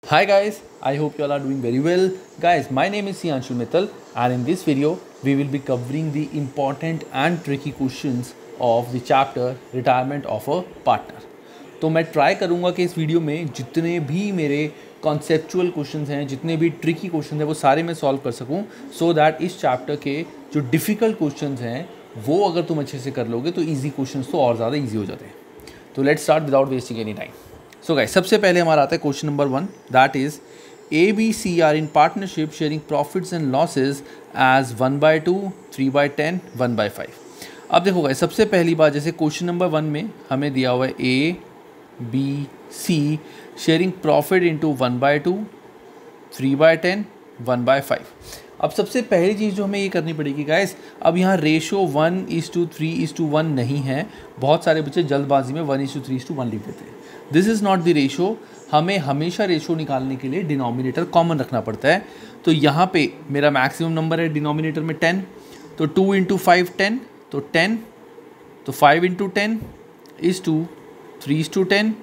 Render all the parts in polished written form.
Hi guys, I hope you all are doing very well. Guys, my name is Sianshu Mittal and in this video we will be covering the important and tricky questions of the chapter Retirement of a Partner. तो मैं try करूँगा कि इस video में जितने भी मेरे conceptual questions हैं, जितने भी ट्रिकी क्वेश्चंस हैं, वो सारे मैं सॉल्व कर सकूँ सो दैट इस चैप्टर के जो डिफ़िकल्ट क्वेश्चंस हैं वो अगर तुम अच्छे से कर लोगे तो ईजी क्वेश्चंस तो और ज़्यादा ईजी हो जाते हैं. तो let's start without wasting any time. So guys, सबसे पहले हमारा आता है question number 1, that is ABC are in partnership sharing profits and losses as 1/2, 3/10, 1/5. अब देखो गाइस, सबसे पहली बात, जैसे क्वेश्चन नंबर 1 में हमें दिया हुआ है ABC शेयरिंग प्रॉफिट इंटू 1/2, 3/10, 1/5. अब सबसे पहली चीज़ जो हमें ये करनी पड़ेगी गाइस, अब यहाँ रेशो 1:3:1 नहीं है. बहुत सारे बच्चे जल्दबाजी में 1:3:1 लिख देते हैं. This is not the ratio. हमें हमेशा रेशो निकालने के लिए डिनोमिनेटर कॉमन रखना पड़ता है. तो यहाँ पे मेरा मैक्सिमम नंबर है डिनोमिनेटर में 10, तो 2 × 5 10, तो 10, तो 5 × 10 is 2, 3:10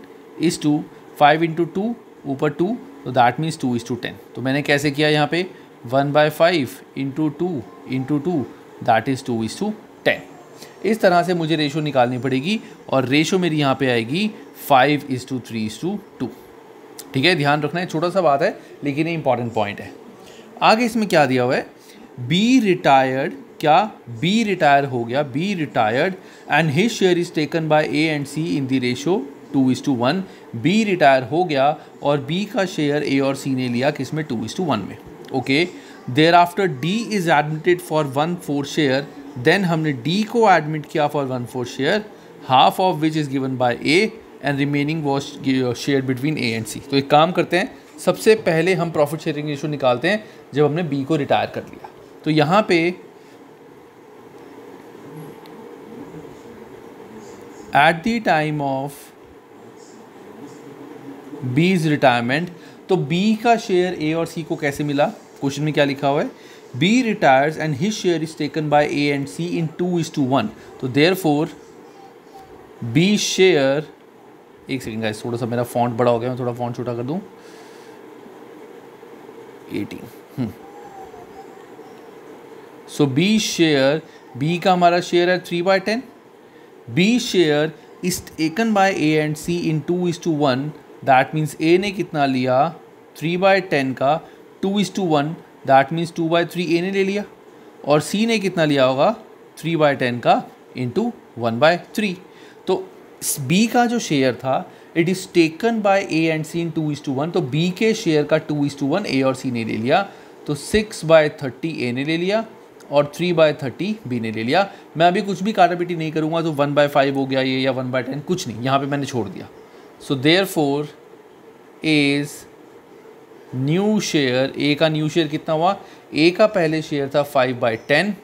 is 2, 5 × 2 ऊपर 2, तो दैट मीन्स 2:10. तो मैंने कैसे किया यहाँ पे 1/5 × 2 × 2 दैट इज़ 2:10. इस तरह से मुझे रेशो निकालनी पड़ेगी और रेशो मेरी यहाँ पे आएगी 5:3:2. ठीक है, ध्यान रखना है, छोटा सा बात है लेकिन ये इंपॉर्टेंट पॉइंट है. आगे इसमें क्या दिया हुआ है, बी रिटायर्ड, क्या बी रिटायर हो गया, B retired and his share is taken by A and C in the ratio 2:1. B retire हो गया और बी का शेयर ए और सी ने लिया किसमें, 2:1 में. Okay, there after D is admitted for 1/4 share. Then हमने डी को एडमिट किया for 1/4 share, half of which is given by A and remaining was share between A and C. तो एक काम करते हैं, सबसे पहले हम प्रॉफिट शेयरिंग रेशो निकालते हैं जब हमने बी को रिटायर कर लिया. तो यहाँ पे एट द टाइम ऑफ बीज रिटायरमेंट, तो बी का शेयर ए और सी को कैसे मिला, क्वेश्चन में क्या लिखा हुआ है, B retires and his share is taken by A and C in 2:1. तो देयरफॉर बी शेयर, एक सेकेंड गाइस, थोड़ा सा मेरा फॉन्ट बड़ा हो गया, मैं थोड़ा फॉन्ट छोटा कर दूं, 18. सो बी शेयर, बी का हमारा शेयर है 3/10. B share is taken by A and C in 2:1. That means A ने कितना लिया, 3/10 का 2:1, दैट मीन्स 2/3 ए ने ले लिया, और सी ने कितना लिया होगा 3/10 का इंटू 1/3. तो बी का जो शेयर था, it is taken by A and C in 2:1. तो बी के शेयर का 2:1 ए और सी ने ले लिया, तो 6/30 ए ने ले लिया और 3/30 बी ने ले लिया. मैं अभी कुछ भी काटापीटी नहीं करूँगा, तो 1/5 हो गया ये या 1/10, कुछ नहीं, यहाँ पे मैंने छोड़ दिया. So therefore as new share, A का न्यू शेयर कितना हुआ, ए का पहले शेयर था 5/10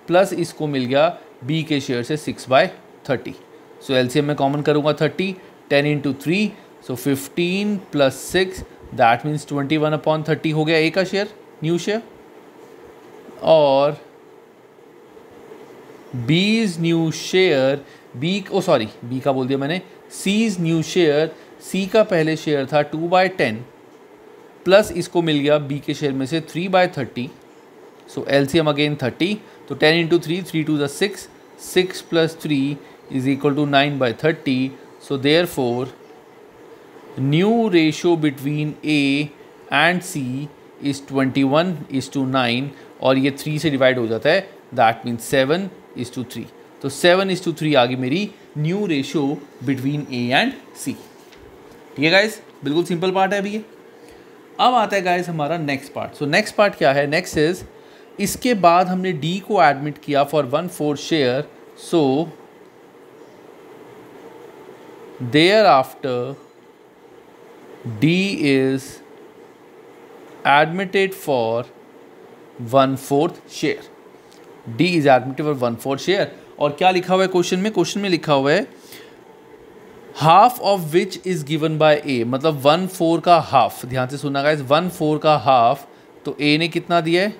प्लस इसको मिल गया बी के शेयर से 6/30. सो एलसीएम में कॉमन करूँगा 30, 10 × 3, सो 15 + 6 दैट मीन्स 21/30 हो गया ए का शेयर, न्यू शेयर. और बीज न्यू शेयर, बी का बोल दिया मैंने, सीज न्यू शेयर, सी का पहले शेयर था 2/10 प्लस इसको मिल गया बी के शेयर में से 3/30. सो एलसीएम अगेन 30, तो 10 × 3, 3 × 6, 6 + 3 is equal to 9/30. So therefore new ratio between A and C is 21:9 और ये 3 से डिवाइड हो जाता है, दैट मीन्स 7:3. तो 7:3 आ गई मेरी new ratio between A and C. ठीक है गाइस, बिल्कुल सिंपल पार्ट है अभी ये. अब आता है गाइस हमारा नेक्स्ट पार्ट. सो नेक्स्ट पार्ट क्या है, नेक्स्ट इज, इसके बाद हमने डी को एडमिट किया for 1/4 share. So thereafter D is admitted for 1/4 share. D is admitted for 1/4 share. और क्या लिखा हुआ है क्वेश्चन में, क्वेश्चन में लिखा हुआ है half of which is given by A, मतलब 1/4 का हाफ. ध्यान से सुनना गाइस, 1/4 का हाफ, तो ए ने कितना दिया है,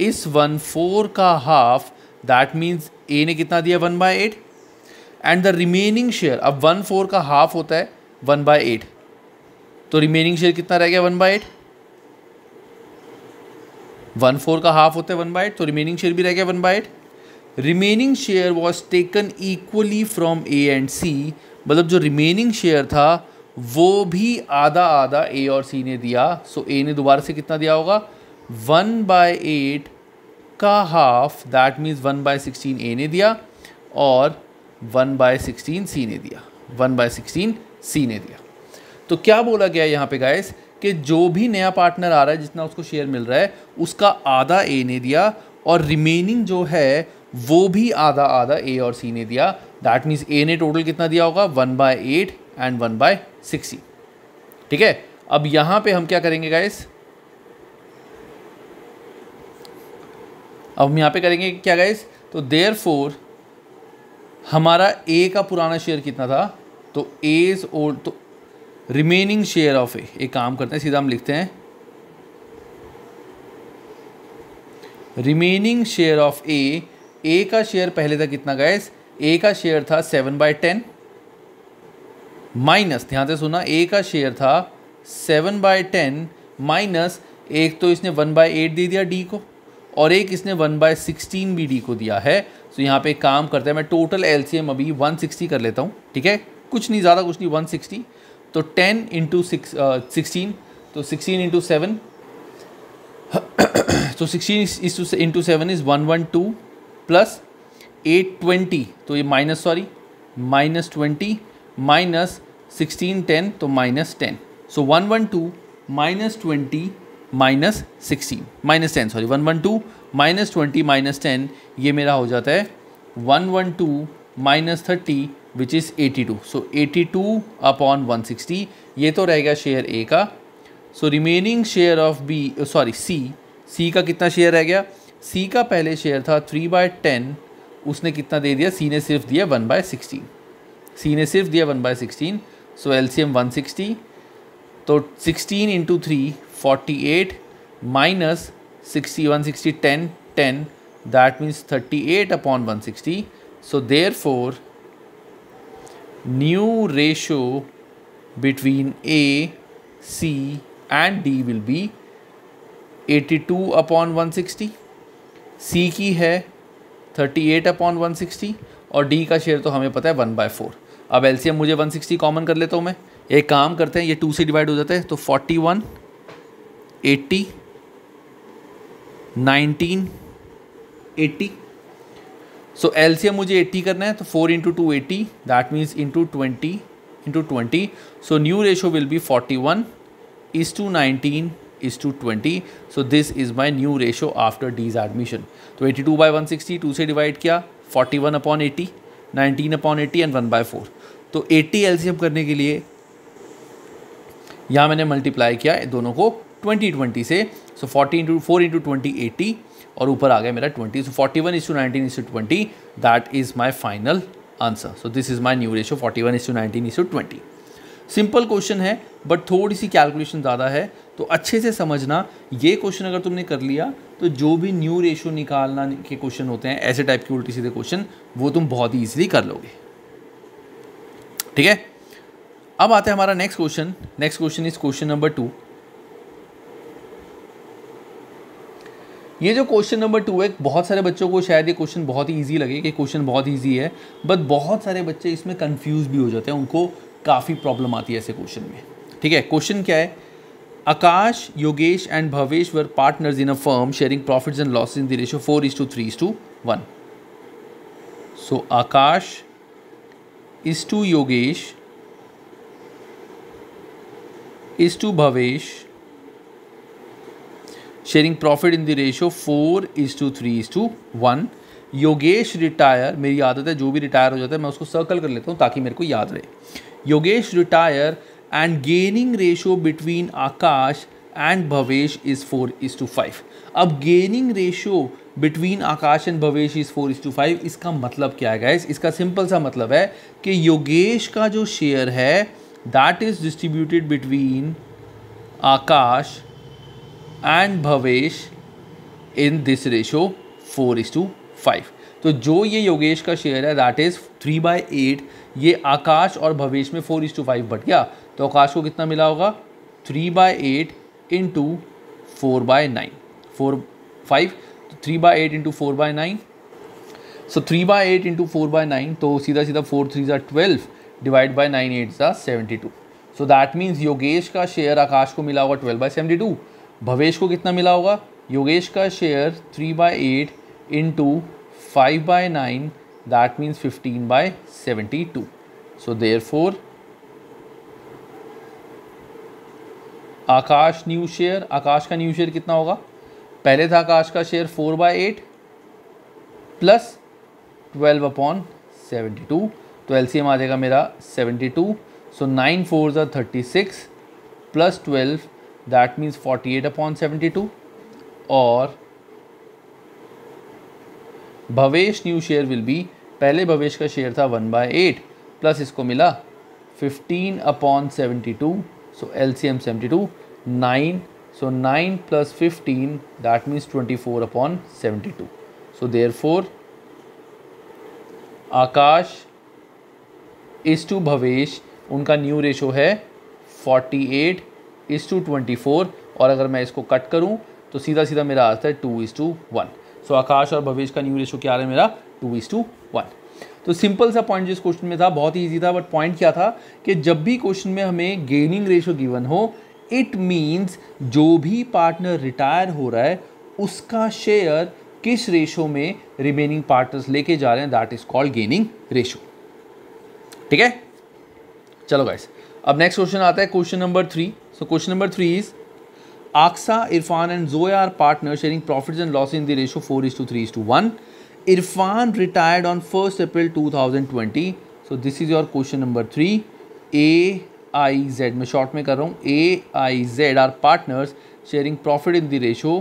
इस 1/4 का हाफ, दैट मीन्स ए ने कितना दिया 1/8 एंड द रिमेनिंग शेयर. अब 1/4 का हाफ होता है 1/8, तो रिमेनिंग शेयर कितना रह गया 1/8, 1/4 का हाफ होता है 1/8, तो रिमेनिंग शेयर भी रह गया 1/8। Remaining share was taken equally from A and C, मतलब जो रिमेनिंग शेयर था वो भी आधा आधा ए और सी ने दिया। सो ए ने दोबारा से कितना दिया होगा 1/8 का हाफ, दैट मीन्स 1/16 ए ने दिया और 1/16 सी ने दिया, 1/16 सी ने दिया। तो क्या बोला गया यहाँ पे गाइस कि जो भी नया पार्टनर आ रहा है जितना उसको शेयर मिल रहा है उसका आधा ए ने दिया और रिमेनिंग जो है वो भी आधा आधा ए और सी ने दिया। दैट मीन्स ए ने टोटल कितना दिया होगा 1/8 एंड 1/16। ठीक है, अब यहाँ पे हम क्या करेंगे गाइस, अब हम यहाँ पे करेंगे क्या गाइस, तो देयरफॉर हमारा ए का पुराना शेयर कितना था, तो ए इज ओल्ड, तो रिमेनिंग शेयर ऑफ ए, एक काम करते हैं सीधा हम लिखते हैं रिमेनिंग शेयर ऑफ ए का शेयर पहले था कितना गाइस, ए का शेयर था 7/10 माइनस, ध्यान से सुना, ए का शेयर था 7/10 माइनस, एक तो इसने 1/8 दे दिया डी को और एक इसने 1/16 भी डी को दिया है। तो यहाँ पे एक काम करते हैं, मैं टोटल एलसीएम अभी 160 कर लेता हूँ। ठीक है, कुछ नहीं, ज़्यादा कुछ नहीं, 160, तो 10 इंटू 16, तो 16 इंटू 7 तो 16 इंटू 7 इज़ 112 प्लस 820, तो ये -20 माइनस 16 10, तो -10, सो 112 -20 -16 -10, सॉरी 112 -20 -10, ये मेरा हो जाता है 112 -30 विच इज़ 82, सो 82 अपॉन 160, ये तो रहेगा शेयर ए का। So remaining share of B, sorry C का कितना शेयर रह गया, सी का पहले शेयर था 3/10, उसने कितना दे दिया, सी ने सिर्फ दिया 1/16, सी ने सिर्फ दिया 1/16, सो एलसीएम 160, तो 16 into 3 48 minus 60 160 10 10, that means 38 upon 160, so therefore new ratio between A C and D will be 82 upon 160, C की है 38 अपॉन 160 और डी का शेयर तो हमें पता है 1/4। अब एलसीएम मुझे 160 कॉमन कर लेता हूँ मैं, एक काम करते हैं, ये 2 से डिवाइड हो जाता है, तो 41 80 19 80, सो एलसीएम मुझे 80 करना है, तो 4 into 2 80, that means into 20, so new ratio will be 41:19 20, so this is my new ratio after these admission. तो 82/160 2 से डिवाइड किया, 41 अपॉन 80, 19 अपॉन 80 एंड 1/4, तो 80 एलसीएम करने के लिए यहाँ मैंने मल्टीप्लाई किया दोनों को 20 से, सो 4 इंटू 20 80 और ऊपर आ गया मेरा 20, सो 41:19 that is my final answer. So this is my new ratio 41:19 simple question है बट थोड़ी सी कैलकुलेशन ज़्यादा है, तो अच्छे से समझना। ये क्वेश्चन अगर तुमने कर लिया तो जो भी न्यू रेशो निकालना के क्वेश्चन होते हैं ऐसे टाइप के उल्टी सीधे क्वेश्चन, वो तुम बहुत ही ईजिली कर लोगे। ठीक है, अब आते हैं हमारा next question. Next question is question number 2। ये जो क्वेश्चन नंबर 2 है, बहुत सारे बच्चों को शायद ये क्वेश्चन बहुत ही ईजी लगे कि क्वेश्चन बहुत ईजी है, बट बहुत सारे बच्चे इसमें कंफ्यूज भी हो जाते हैं, उनको काफ़ी प्रॉब्लम आती है ऐसे क्वेश्चन में। ठीक है, क्वेश्चन क्या है, Akash, Yogesh and Bhavesh were partners in a firm sharing profits and losses in the ratio 4:3:1। So Akash is to Yogesh is to Bhavesh sharing profit in the ratio 4:3:1। Yogesh retire, मेरी आदत है जो भी रिटायर हो जाता है मैं उसको सर्कल कर लेता हूँ ताकि मेरे को याद रहे। Yogesh retire and gaining ratio between Akash and Bhavesh is 4:5। अब gaining ratio between Akash and Bhavesh is 4:5, इसका मतलब क्या है गाइस? इसका सिंपल सा मतलब है कि योगेश का जो शेयर है that is distributed between Akash and Bhavesh in this ratio 4:5। तो जो ये योगेश का शेयर है that is 3/8, ये आकाश और भवेश में 4:5 बट गया, तो आकाश को कितना मिला होगा 3/8 इंटू 4/9, 5, तो 3/8 इंटू 4/9, सो 3/8 इंटू 4/9, तो सीधा सीधा 4 3 12 divide by 9 8 72. So that means Yogesh का शेयर आकाश को मिला होगा 12/72. भवेश को कितना मिला होगा? योगेश का share 3/8 into 5/9, that means 15/72. So therefore Akash new share, Akash का न्यू शेयर कितना होगा? पहले था आकाश का शेयर 4/8 प्लस 12/72, तो एलसीएम आ जाएगा मेरा 72. सो 9 4 36 प्लस 12, दैट मीन्स 48/72. और Bhavesh new share will be, पहले भवेश का शेयर था 1/8 प्लस इसको मिला 15/72, सो LCM 72, 9, so 9 plus 15, that means 24/72. So therefore Aakash is to Bhavesh, उनका न्यू रेशो है 48:24, और अगर मैं इसको कट करूं तो सीधा सीधा मेरा आता है 2:1. सो आकाश और भवेश का न्यू रेशो क्या आ रहा है मेरा? 2:1. तो सिंपल सा पॉइंट जिस क्वेश्चन में था, बहुत ही ईजी था, बट पॉइंट क्या था कि जब भी क्वेश्चन में हमें गेनिंग रेशो गिवन हो, इट मीन्स जो भी पार्टनर रिटायर हो रहा है उसका शेयर किस रेशो में रिमेनिंग पार्टनर्स लेके जा रहे हैं, that is called gaining ratio. ठीक है, चलो गाइस, अब नेक्स्ट क्वेश्चन आता है question number 3. So question number 3 is Aksa, Irfan and Zoya are partners sharing profits and losses in the ratio 4:3:1. Irfan retired on 1st April 2020. So this is your question number 3. AIZ, मैं short में कर रहा हूँ, AIZ are partners sharing profit in the ratio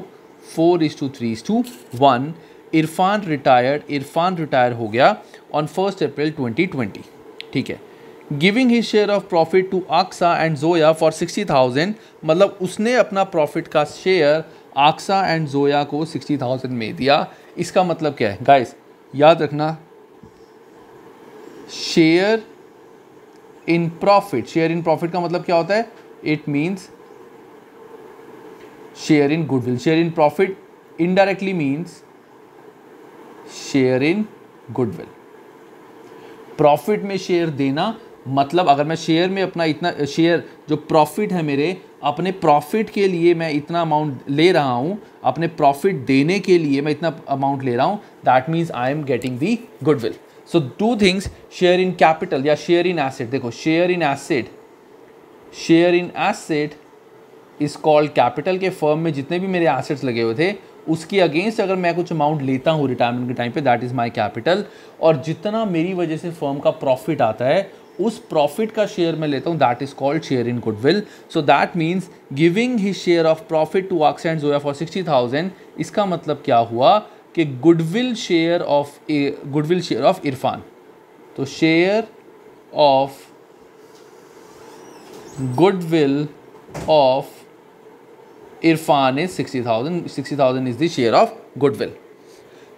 4:3:1. Irfan retire हो गया on 1st April 2020. ठीक है. Giving his share of profit to Aksa and Zoya for 60,000, मतलब उसने अपना प्रॉफिट का शेयर आक्सा एंड जोया को 60,000 में दिया. इसका मतलब क्या है गाइस? याद रखना, शेयर इन प्रॉफिट का मतलब क्या होता है? It means share in goodwill. Share in profit indirectly means share in goodwill. Profit में शेयर देना मतलब अगर मैं शेयर में अपना इतना शेयर, जो प्रॉफिट है मेरे, अपने प्रॉफिट के लिए मैं इतना अमाउंट ले रहा हूँ, अपने प्रॉफिट देने के लिए मैं इतना अमाउंट ले रहा हूँ, that means I am getting the goodwill. So 2 things, share in capital या शेयर इन एसेट. देखो, share in asset is called capital. के फर्म में जितने भी मेरे एसेट्स लगे हुए थे उसकी अगेंस्ट अगर मैं कुछ अमाउंट लेता हूँ रिटायरमेंट के टाइम पे, दैट इज़ माय कैपिटल. और जितना मेरी वजह से फर्म का प्रॉफिट आता है उस प्रॉफिट का शेयर मैं लेता हूँ, that is called share in goodwill. So that means giving his share of profit to Aksa and Zoya for 60,000. इसका मतलब क्या हुआ कि गुडविल शेयर ऑफ इरफान. तो share of goodwill of Irfan is 60,000. 60,000 is the share of goodwill.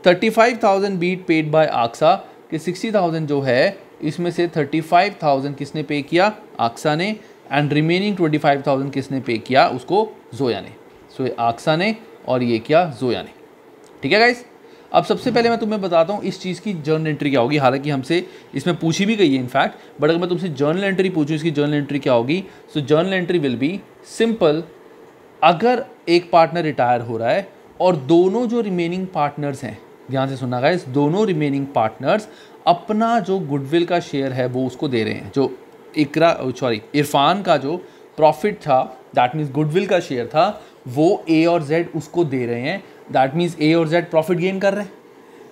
35,000 beat paid by Aksa. कि 60,000 जो है इसमें से 35,000 किसने पे किया? आक्सा ने. एंड रिमेनिंग 25,000 किसने पे किया? उसको जोया ने. सो आक्सा ने और ये किया जोया ने. ठीक है गाइस, अब सबसे पहले मैं तुम्हें बताता हूँ इस चीज़ की जर्नल एंट्री क्या होगी. हालांकि हमसे इसमें पूछी भी गई है इनफैक्ट, बट अगर मैं तुमसे जर्नल एंट्री पूछूँ इसकी जर्नल एंट्री क्या होगी? So journal entry will be simple. अगर एक पार्टनर रिटायर हो रहा है और दोनों जो रिमेनिंग पार्टनर्स हैं, ध्यान से सुनना गाइस, दोनों रिमेनिंग पार्टनर्स अपना जो गुडविल का शेयर है वो उसको दे रहे हैं. जो इरफान का जो प्रॉफिट था, दैट मीन्स गुडविल का शेयर था, वो ए और जेड उसको दे रहे हैं. दैट मीन्स ए और जेड प्रॉफिट गेन कर रहे हैं.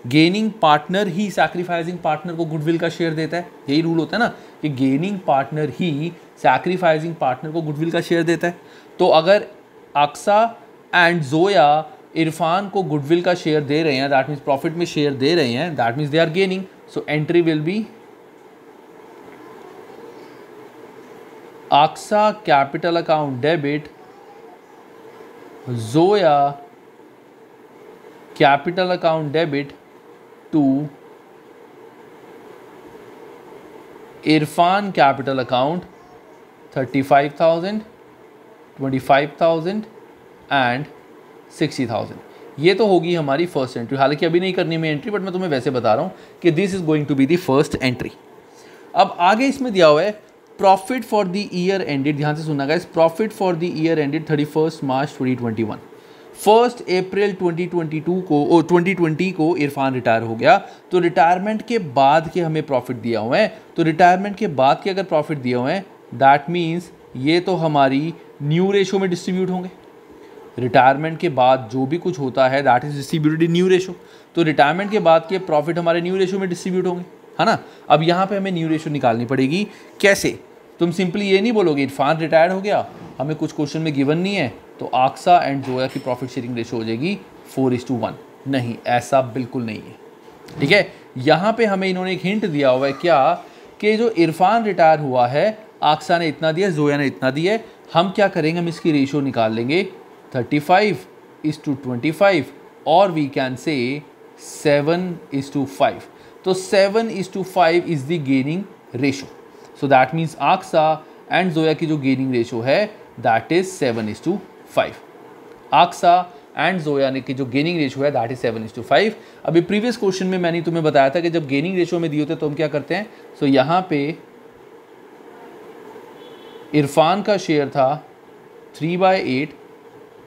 गेनिंग पार्टनर ही सैक्रिफाइसिंग पार्टनर को गुडविल का शेयर देता है. यही रूल होता है ना कि गेनिंग पार्टनर ही सैक्रिफाइसिंग पार्टनर को गुडविल का शेयर देता है. तो अगर आक्सा एंड जोया इरफान को गुडविल का शेयर दे रहे हैं, दैट मीन्स प्रॉफिट में शेयर दे रहे हैं, that means they are gaining. So entry will be Aksa capital account debit, Zoya capital account debit to Irfan capital account 35,000 25,000 and 60,000। ये तो होगी हमारी फर्स्ट एंट्री। हालांकि अभी नहीं करनी मैं एंट्री, बट मैं तुम्हें वैसे बता रहा हूँ कि this is going to be the first entry. अब आगे इसमें दिया हुआ है profit for the year ended, ध्यान से सुनना guys, profit for the year ended 31 March 2021। 1 April 2020 को इरफान रिटायर हो गया, तो रिटायरमेंट के बाद के हमें प्रॉफिट दिया हुआ है। तो रिटायरमेंट के बाद के अगर प्रॉफिट दिए हुए हैं, दैट मीन्स ये तो हमारी न्यू रेशो में डिस्ट्रीब्यूट होंगे। रिटायरमेंट के बाद जो भी कुछ होता है that is distributed in new ratio, तो रिटायरमेंट के बाद के प्रॉफिट हमारे न्यू रेशो में डिस्ट्रीब्यूट होंगे, है ना। अब यहाँ पे हमें न्यू रेशो निकालनी पड़ेगी। कैसे? तुम सिंपली ये नहीं बोलोगे इरफान रिटायर हो गया, हमें कुछ क्वेश्चन में गिवन नहीं है, तो आक्सा एंड जोया की प्रॉफिट शेयरिंग रेशो हो जाएगी 4:1। नहीं, ऐसा बिल्कुल नहीं है, ठीक है। यहाँ पे हमें इन्होंने एक हिंट दिया हुआ है क्या, कि जो इरफान रिटायर हुआ है, आक्सा ने इतना दिया, जोया ने इतना दिया। हम क्या करेंगे, हम इसकी रेशो निकाल लेंगे 35:25, और वी कैन से 7:5। तो 7:5 is the gaining ratio. So that means Aksa and Zoya की जो गेनिंग रेशो है that is 7:5। Aksa and Zoya ने की जो गेनिंग रेशो है दैट इज 7:5। अभी प्रीवियस क्वेश्चन में मैंने तुम्हें बताया था कि जब गेनिंग रेशो में दिए होते तो हम क्या करते हैं। सो यहाँ पे इरफान का शेयर था 3/8,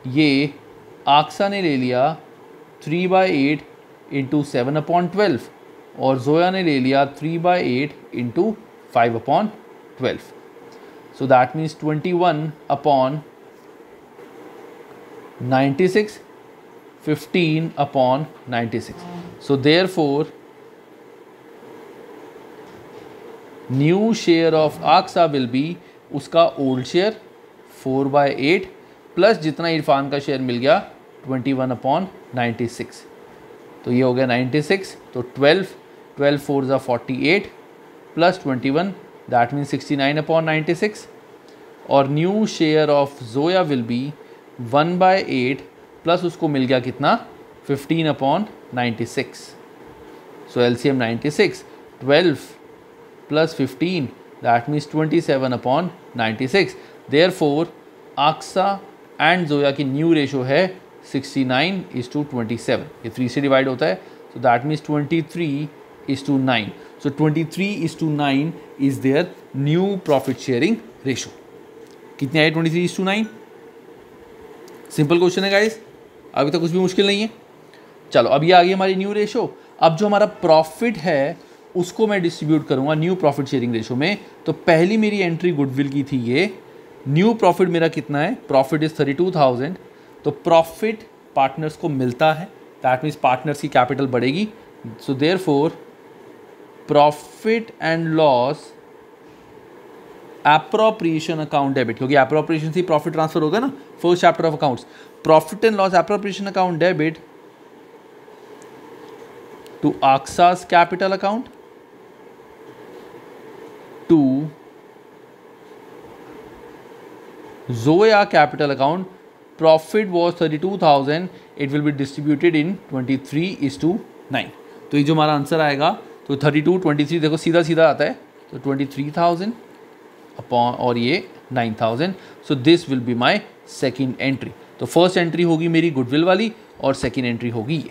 ये आक्सा ने ले लिया 3/8 इंटू 7/12, और जोया ने ले लिया 3/8 into 5/12। So that means 21/96, 15/96। So therefore new share of Aksa will be, उसका ओल्ड शेयर 4/8 प्लस जितना इरफान का शेयर मिल गया 21/96, तो ये हो गया 96। तो 12 4 ज़ा 48 प्लस 21 दैट मीन्स 69/96, और new share of Zoya will be 1/8 plus उसको मिल गया कितना 15/96। So LCM 96, 12 plus 15 that means 27/96। Therefore Aksa and Zoya की न्यू रेशो है 69:27। ये 3 से डिवाइड होता है, so that means 23:9। So 23:9 is their new profit sharing ratio. कितनी आई? 23:9। सिंपल क्वेश्चन है गाइस, अभी तक कुछ भी मुश्किल नहीं है। चलो अब ये आ गई हमारी न्यू रेशो। अब जो हमारा प्रॉफिट है उसको मैं डिस्ट्रीब्यूट करूंगा न्यू प्रॉफिट शेयरिंग रेशो में। तो पहली मेरी एंट्री गुडविल की थी, ये न्यू प्रॉफिट मेरा कितना है, प्रॉफिट इज 32,000। तो प्रॉफिट पार्टनर्स को मिलता है, दैट मीन्स पार्टनर्स की कैपिटल बढ़ेगी। So therefore profit and loss appropriation account debit, क्योंकि एप्रोप्रिएशन से प्रॉफिट ट्रांसफर होगा ना, first chapter of accounts. Profit and loss appropriation account debit to Aksa's capital account to Zoya capital account. Profit was 32,000. It will be distributed in 23:9. तो ये जो हमारा answer आएगा, तो 32 23 देखो सीधा सीधा आता है, तो 23,000 अपॉन और ये 9,000। So this will be my second entry. तो फर्स्ट एंट्री होगी मेरी गुडविल वाली और सेकेंड एंट्री होगी ये।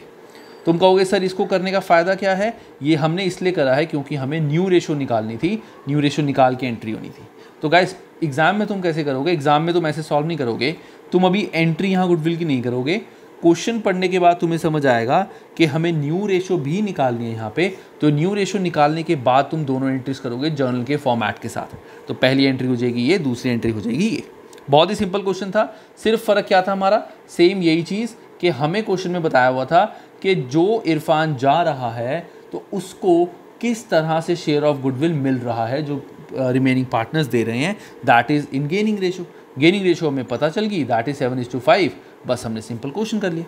तुम कहोगे सर इसको करने का फ़ायदा क्या है? ये हमने इसलिए करा है क्योंकि हमें न्यू रेशो निकालनी थी, न्यू रेशो निकाल के एंट्री होनी थी। तो गाइस एग्जाम में तुम कैसे करोगे? एग्जाम में तुम ऐसे सॉल्व नहीं करोगे, तुम अभी एंट्री यहाँ गुडविल की नहीं करोगे। क्वेश्चन पढ़ने के बाद तुम्हें समझ आएगा कि हमें न्यू रेशो भी निकालनी है यहाँ पे। तो न्यू रेशो निकालने के बाद तुम दोनों एंट्रीज करोगे जर्नल के फॉर्मेट के साथ। तो पहली एंट्री हो जाएगी ये, दूसरी एंट्री हो जाएगी ये। बहुत ही सिंपल क्वेश्चन था, सिर्फ फ़र्क क्या था हमारा, सेम यही चीज़ कि हमें क्वेश्चन में बताया हुआ था कि जो इरफान जा रहा है तो उसको किस तरह से शेयर ऑफ गुडविल मिल रहा है जो रिमेनिंग पार्टनर्स दे रहे हैं, that is in gaining ratio. Gaining ratio हमें पता चल गई, दैट इज़ 7:5। बस हमने सिंपल क्वेश्चन कर लिया।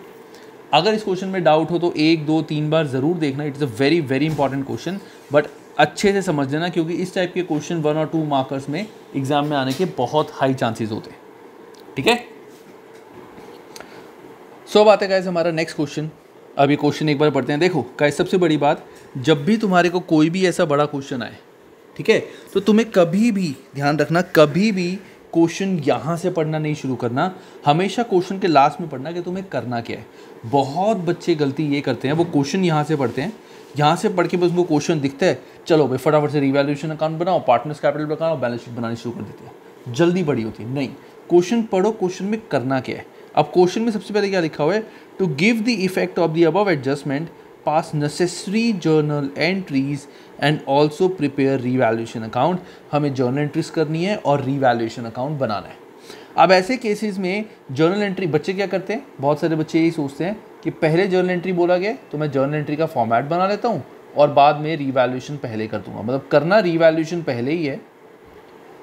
अगर इस क्वेश्चन में डाउट हो तो 1 2 3 बार ज़रूर देखना, it's a very very important question, but अच्छे से समझ लेना क्योंकि इस टाइप के क्वेश्चन 1 और 2 मार्कर्स में एग्जाम में आने के बहुत हाई चांसेस होते हैं। ठीक है, सो बात है गाइस हमारा नेक्स्ट क्वेश्चन। अभी क्वेश्चन एक बार पढ़ते हैं। देखो गाइस सबसे बड़ी बात, जब भी तुम्हारे को कोई भी ऐसा बड़ा क्वेश्चन आए, ठीक है, तो तुम्हें कभी भी ध्यान रखना, कभी भी क्वेश्चन यहाँ से पढ़ना नहीं शुरू करना, हमेशा क्वेश्चन के लास्ट में पढ़ना कि तुम्हें करना क्या है। बहुत बच्चे गलती ये करते हैं, वो क्वेश्चन यहाँ से पढ़ते हैं, यहाँ से पढ़ के बस उनको क्वेश्चन दिखता है, चलो भाई फटाफट से रिवैल्यूएशन अकाउंट बनाओ, पार्टनर्स कैपिटल बनाओ, बैलेंस शीट बनानी शुरू कर देते हैं, जल्दी बड़ी होती है। नहीं, क्वेश्चन पढ़ो, क्वेश्चन में करना क्या है। अब क्वेश्चन में सबसे पहले क्या लिखा हुआ है, to give the effect of the above adjustment pass necessary journal entries and also prepare revaluation account. हमें जर्नल एंट्रीज करनी है और रीवैल्यूएशन अकाउंट बनाना है। अब ऐसे केसेस में जर्नल एंट्री बच्चे क्या करते हैं, बहुत सारे बच्चे यही सोचते हैं कि पहले जर्नल एंट्री बोला गया तो मैं जर्नल एंट्री का फॉर्मेट बना लेता हूँ और बाद में रीवैल्यूएशन पहले कर दूंगा। मतलब करना रीवैल्यूएशन पहले ही है,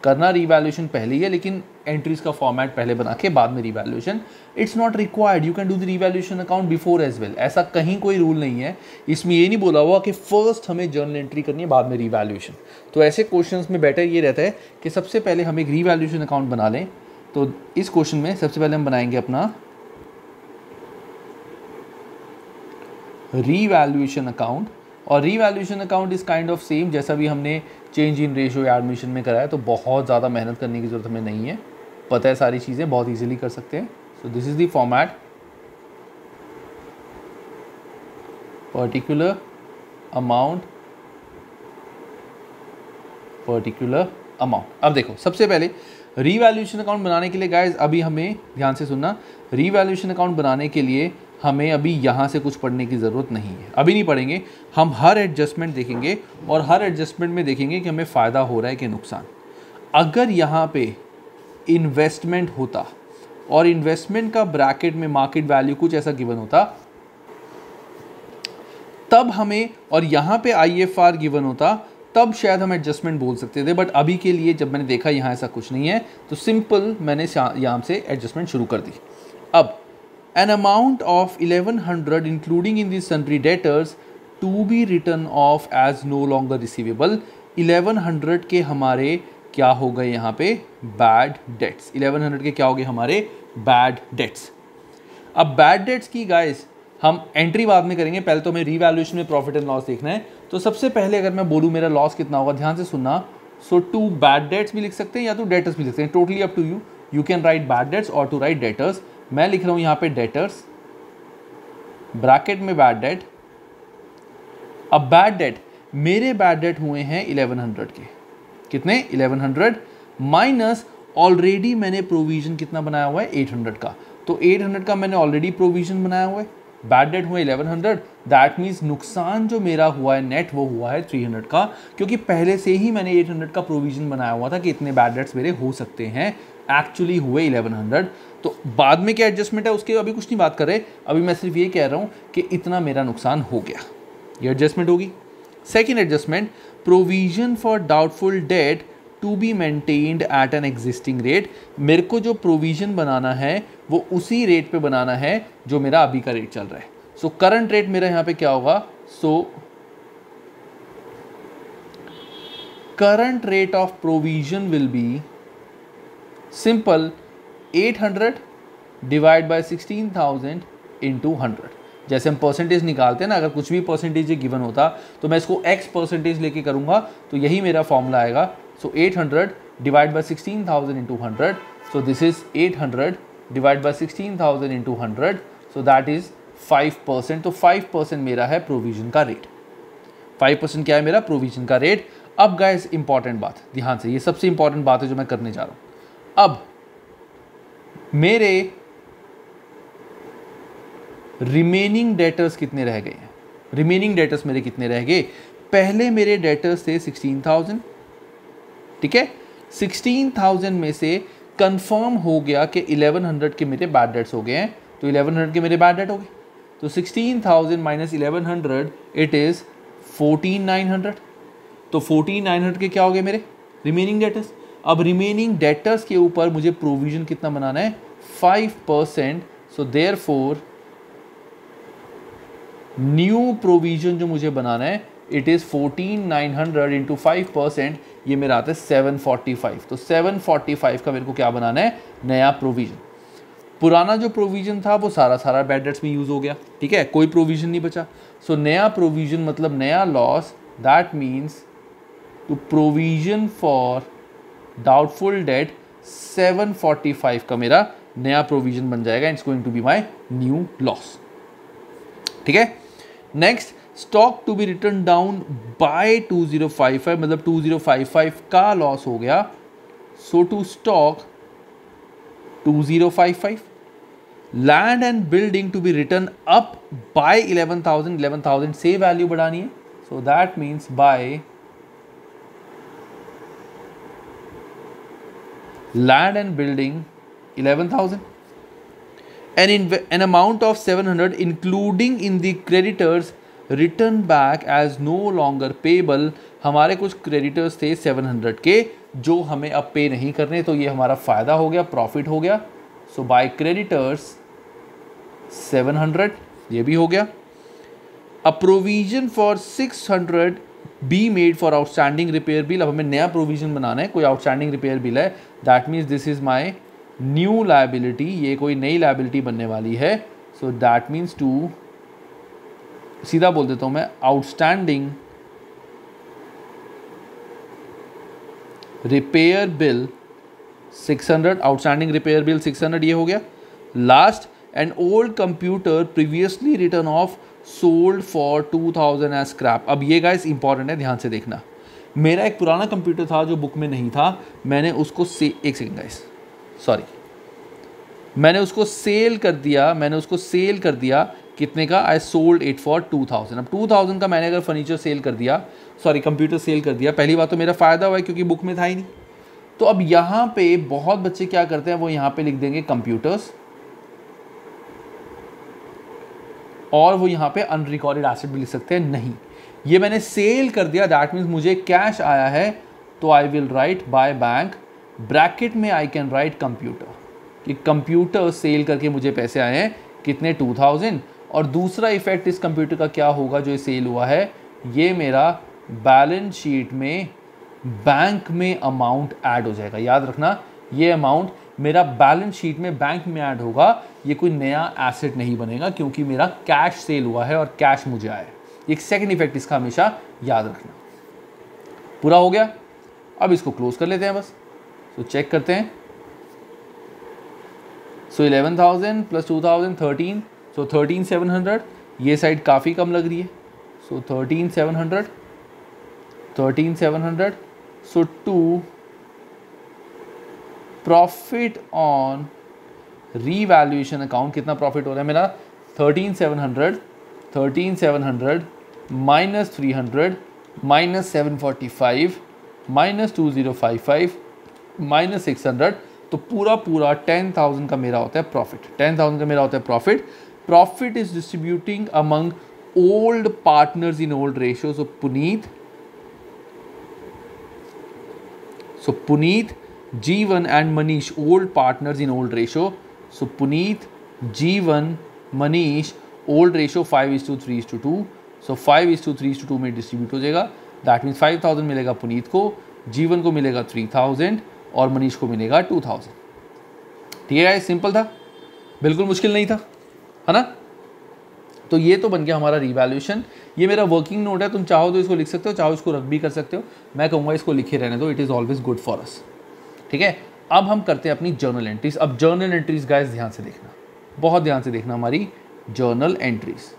करना रीवैल्यूएशन पहले ही है, लेकिन एंट्रीज का फॉर्मेट पहले बना के बाद में revaluation. It's not required, you can do the revaluation account before as well. ऐसा कहीं कोई रूल नहीं है, इसमें ये नहीं बोला हुआ कि फर्स्ट हमें जर्नल एंट्री करनी है बाद में रीवैल्यूएशन। तो ऐसे क्वेश्चंस में बेटर ये रहता है कि सबसे पहले हम एक रीवैल्यूएशन अकाउंट बना लें। तो इस क्वेश्चन में सबसे पहले हम बनाएंगे अपना रीवैल्यूएशन अकाउंट, और revaluation account is kind of same जैसा भी हमने चेंज इन रेशियो या एडमिशन में कराया। तो बहुत ज़्यादा मेहनत करने की ज़रूरत हमें नहीं है, पता है सारी चीज़ें, बहुत इजीली कर सकते हैं। सो this is the format, particular amount, particular amount. अब देखो सबसे पहले रीवैल्यूएशन अकाउंट बनाने के लिए गाइज, अभी हमें ध्यान से सुनना, रीवैल्यूएशन अकाउंट बनाने के लिए हमें अभी यहाँ से कुछ पढ़ने की ज़रूरत नहीं है, अभी नहीं पढ़ेंगे। हम हर एडजस्टमेंट देखेंगे और हर एडजस्टमेंट में देखेंगे कि हमें फ़ायदा हो रहा है कि नुकसान। अगर यहाँ पे इन्वेस्टमेंट होता और इन्वेस्टमेंट का ब्रैकेट में मार्केट वैल्यू कुछ ऐसा गिवन होता, तब हमें, और यहाँ पे IFR गिवन होता, तब शायद हम एडजस्टमेंट बोल सकते थे। बट अभी के लिए जब मैंने देखा यहाँ ऐसा कुछ नहीं है, तो सिंपल मैंने यहाँ से एडजस्टमेंट शुरू कर दी। अब an amount of 1100 including in the sundry debtors to be written off as no longer receivable। 1100 के हमारे क्या हो गए यहाँ पे, बैड डेट्स। 1100 के क्या हो गए हमारे, बैड डेट्स। अब बैड डेट्स की गाइस हम एंट्री बाद में करेंगे, पहले तो हमें रीवैल्यूएशन में प्रॉफिट एंड लॉस देखना है। तो सबसे पहले अगर मैं बोलूँ मेरा लॉस कितना होगा, ध्यान से सुनना। सो टू बैड डेट्स भी लिख सकते हैं या तो डेटर्स भी लिख सकते हैं, totally up to you. You can write bad debts और टू राइट डेटर्स। मैं लिख रहा हूं यहां पे डेटर्स, ब्रैकेट में बैड डेट। अब बैड डेट, मेरे बैड डेट हुए हैं 1100 के, कितने, 1100 माइनस ऑलरेडी मैंने प्रोविजन कितना बनाया हुआ है, 800 का। तो 800 का मैंने ऑलरेडी प्रोविजन बनाया हुआ है, बैड डेट हुए 1100, दैट मीन्स नुकसान जो मेरा हुआ है नेट वो हुआ है 300 का, क्योंकि पहले से ही मैंने 800 का प्रोविजन बनाया हुआ था कि इतने बैड डेट्स मेरे हो सकते हैं, एक्चुअली हुए 1100। तो बाद में क्या एडजस्टमेंट है उसके अभी कुछ नहीं बात कर रहे, अभी मैं सिर्फ ये कह रहा हूँ कि इतना मेरा नुकसान हो गया, ये एडजस्टमेंट होगी। Second adjustment, provision for doubtful debt to be maintained at an existing rate. मेरे को जो प्रोविजन बनाना है वो उसी रेट पे बनाना है जो मेरा अभी का रेट चल रहा है। सो करंट रेट मेरा यहाँ पे क्या होगा, so current rate of provision will be simple 800 divide by 16,000 into 100। जैसे हम परसेंटेज निकालते हैं ना, अगर कुछ भी परसेंटेज गिवन होता तो मैं इसको x परसेंटेज लेके करूंगा, तो यही मेरा फॉर्मूला आएगा। सो 800 divide by 16,000 into 100, so this is 800 divide by 16,000 into 100, so that is 5%। तो 5% मेरा है प्रोविजन का रेट। 5% क्या है मेरा प्रोविजन का रेट। अब गाइस इंपॉर्टेंट बात, ध्यान से, ये सबसे इंपॉर्टेंट बात है जो मैं करने जा रहा हूँ। अब मेरे रिमेनिंग डेटर्स कितने रह गए हैं, रिमेनिंग डेटर्स मेरे कितने रह गए, पहले मेरे डेटर्स थे 16,000, ठीक है। 16,000 में से कंफर्म हो गया कि 1100 के मेरे बैड डेट्स हो गए हैं, तो 1100 के मेरे बैड डेट हो गए। तो 16,000 माइनस 1100 इट इज 14,900। तो 14,900 के क्या हो गए मेरे रिमेनिंग डेटर्स। अब रिमेनिंग डेटर्स के ऊपर मुझे प्रोविजन कितना बनाना है, 5%। सो देयरफॉर न्यू प्रोविजन जो मुझे बनाना है इट इज 14,900 इंटू 5%, ये मेरा आता है 745। तो 745 का मेरे को क्या बनाना है, नया प्रोविजन। पुराना जो प्रोविजन था वो सारा बैड डेट्स में यूज हो गया, ठीक है, कोई प्रोविजन नहीं बचा। सो नया प्रोविजन मतलब नया loss, that means to provision for doubtful debt 745 का मेरा नया प्रोविजन बन जाएगा। It's going to be my new loss. ठीक है, next, stock to be return down by 2055, मतलब 2055 का लॉस हो गया। So to stock 2055, land and building to be return up by 11,000 से वैल्यू बढ़ानी है। So that means by land and building 11,000, and an amount of 700 including in the creditors return back as no longer payable। हमारे कुछ creditors थे 700 के जो हमें अब पे नहीं करने, तो ये हमारा फ़ायदा हो गया, प्रॉफिट हो गया। सो बाय क्रेडिटर्स 700, ये भी हो गया। A provision for 600 be made for outstanding repair bill. अब हमें नया प्रोविजन बनाना है, कोई आउटस्टैंडिंग रिपेयर बिल है, that means this is my new liability, ये कोई नई लायबिलिटी बनने वाली है। सो दैट मीन्स टू, सीधा बोल देता हूं मैं, outstanding repair bill 600, outstanding repair bill 600, ये हो गया। Last, an old computer previously return of sold for 2000 as scrap. अब ये गाइस इंपॉर्टेंट है, ध्यान से देखना। मेरा एक पुराना कंप्यूटर था जो बुक में नहीं था, मैंने उसको एक सेकंड गाइस, सॉरी, मैंने उसको सेल कर दिया, कितने का? I sold it for 2000। अब 2000 का मैंने अगर फर्नीचर सेल कर दिया, सॉरी कंप्यूटर सेल कर दिया, पहली बात तो मेरा फ़ायदा हुआ है क्योंकि बुक में था ही नहीं। तो अब यहाँ पे बहुत बच्चे क्या करते हैं, वो यहाँ पे लिख देंगे कंप्यूटर्स, और वो यहाँ पे अनरिकॉर्डेड एसेट भी लिख सकते हैं। नहीं, ये मैंने सेल कर दिया, दैट मीन्स मुझे कैश आया है, तो I will write by bank, bracket में आई कैन राइट कंप्यूटर, कि कंप्यूटर सेल करके मुझे पैसे आए हैं कितने? 2000। और दूसरा इफेक्ट इस कंप्यूटर का क्या होगा जो सेल हुआ है, ये मेरा बैलेंस शीट में बैंक में अमाउंट ऐड हो जाएगा। याद रखना, ये अमाउंट मेरा बैलेंस शीट में बैंक में ऐड होगा, ये कोई नया एसेट नहीं बनेगा क्योंकि मेरा कैश सेल हुआ है और कैश मुझे आया है। एक सेकंड इफेक्ट इसका हमेशा याद रखना। पूरा हो गया, अब इसको क्लोज कर लेते हैं बस। तो चेक करते हैं। So 11,000 plus 2,000 13, so 13,700। ये साइड काफ़ी कम लग रही है, so 13,700। So to profit on revaluation account, कितना प्रॉफिट हो रहा है मेरा? 13,700 माइनस 300 माइनस 745 माइनस 2055 माइनस 600, तो पूरा 10,000 का मेरा होता है प्रॉफिट। 10,000 का मेरा होता है profit. Profit is distributing among old partners in old ratio. So Puneet, G1 and Manish, old partners in old ratio. So Puneet, G1, Manish, old ratio 5:3:2. So 5:3:2 में डिस्ट्रीब्यूट हो जाएगा। दैट मीन्स 5,000 मिलेगा पुनीत को, G1 को मिलेगा 3,000 और मनीष को मिलेगा 2,000। ठीक है, सिंपल था, बिल्कुल मुश्किल नहीं था, है ना? तो ये तो बन गया हमारा रिवैल्यूएशन। ये मेरा वर्किंग नोट है, तुम चाहो तो इसको लिख सकते हो, चाहो इसको रख भी कर सकते हो। मैं कहूँगा इसको लिखे रहने दो, it is always good for us. ठीक है, अब हम करते हैं अपनी जर्नल एंट्रीज। अब जर्नल एंट्रीज गाइस ध्यान से देखना, बहुत ध्यान से देखना हमारी जर्नल एंट्रीज।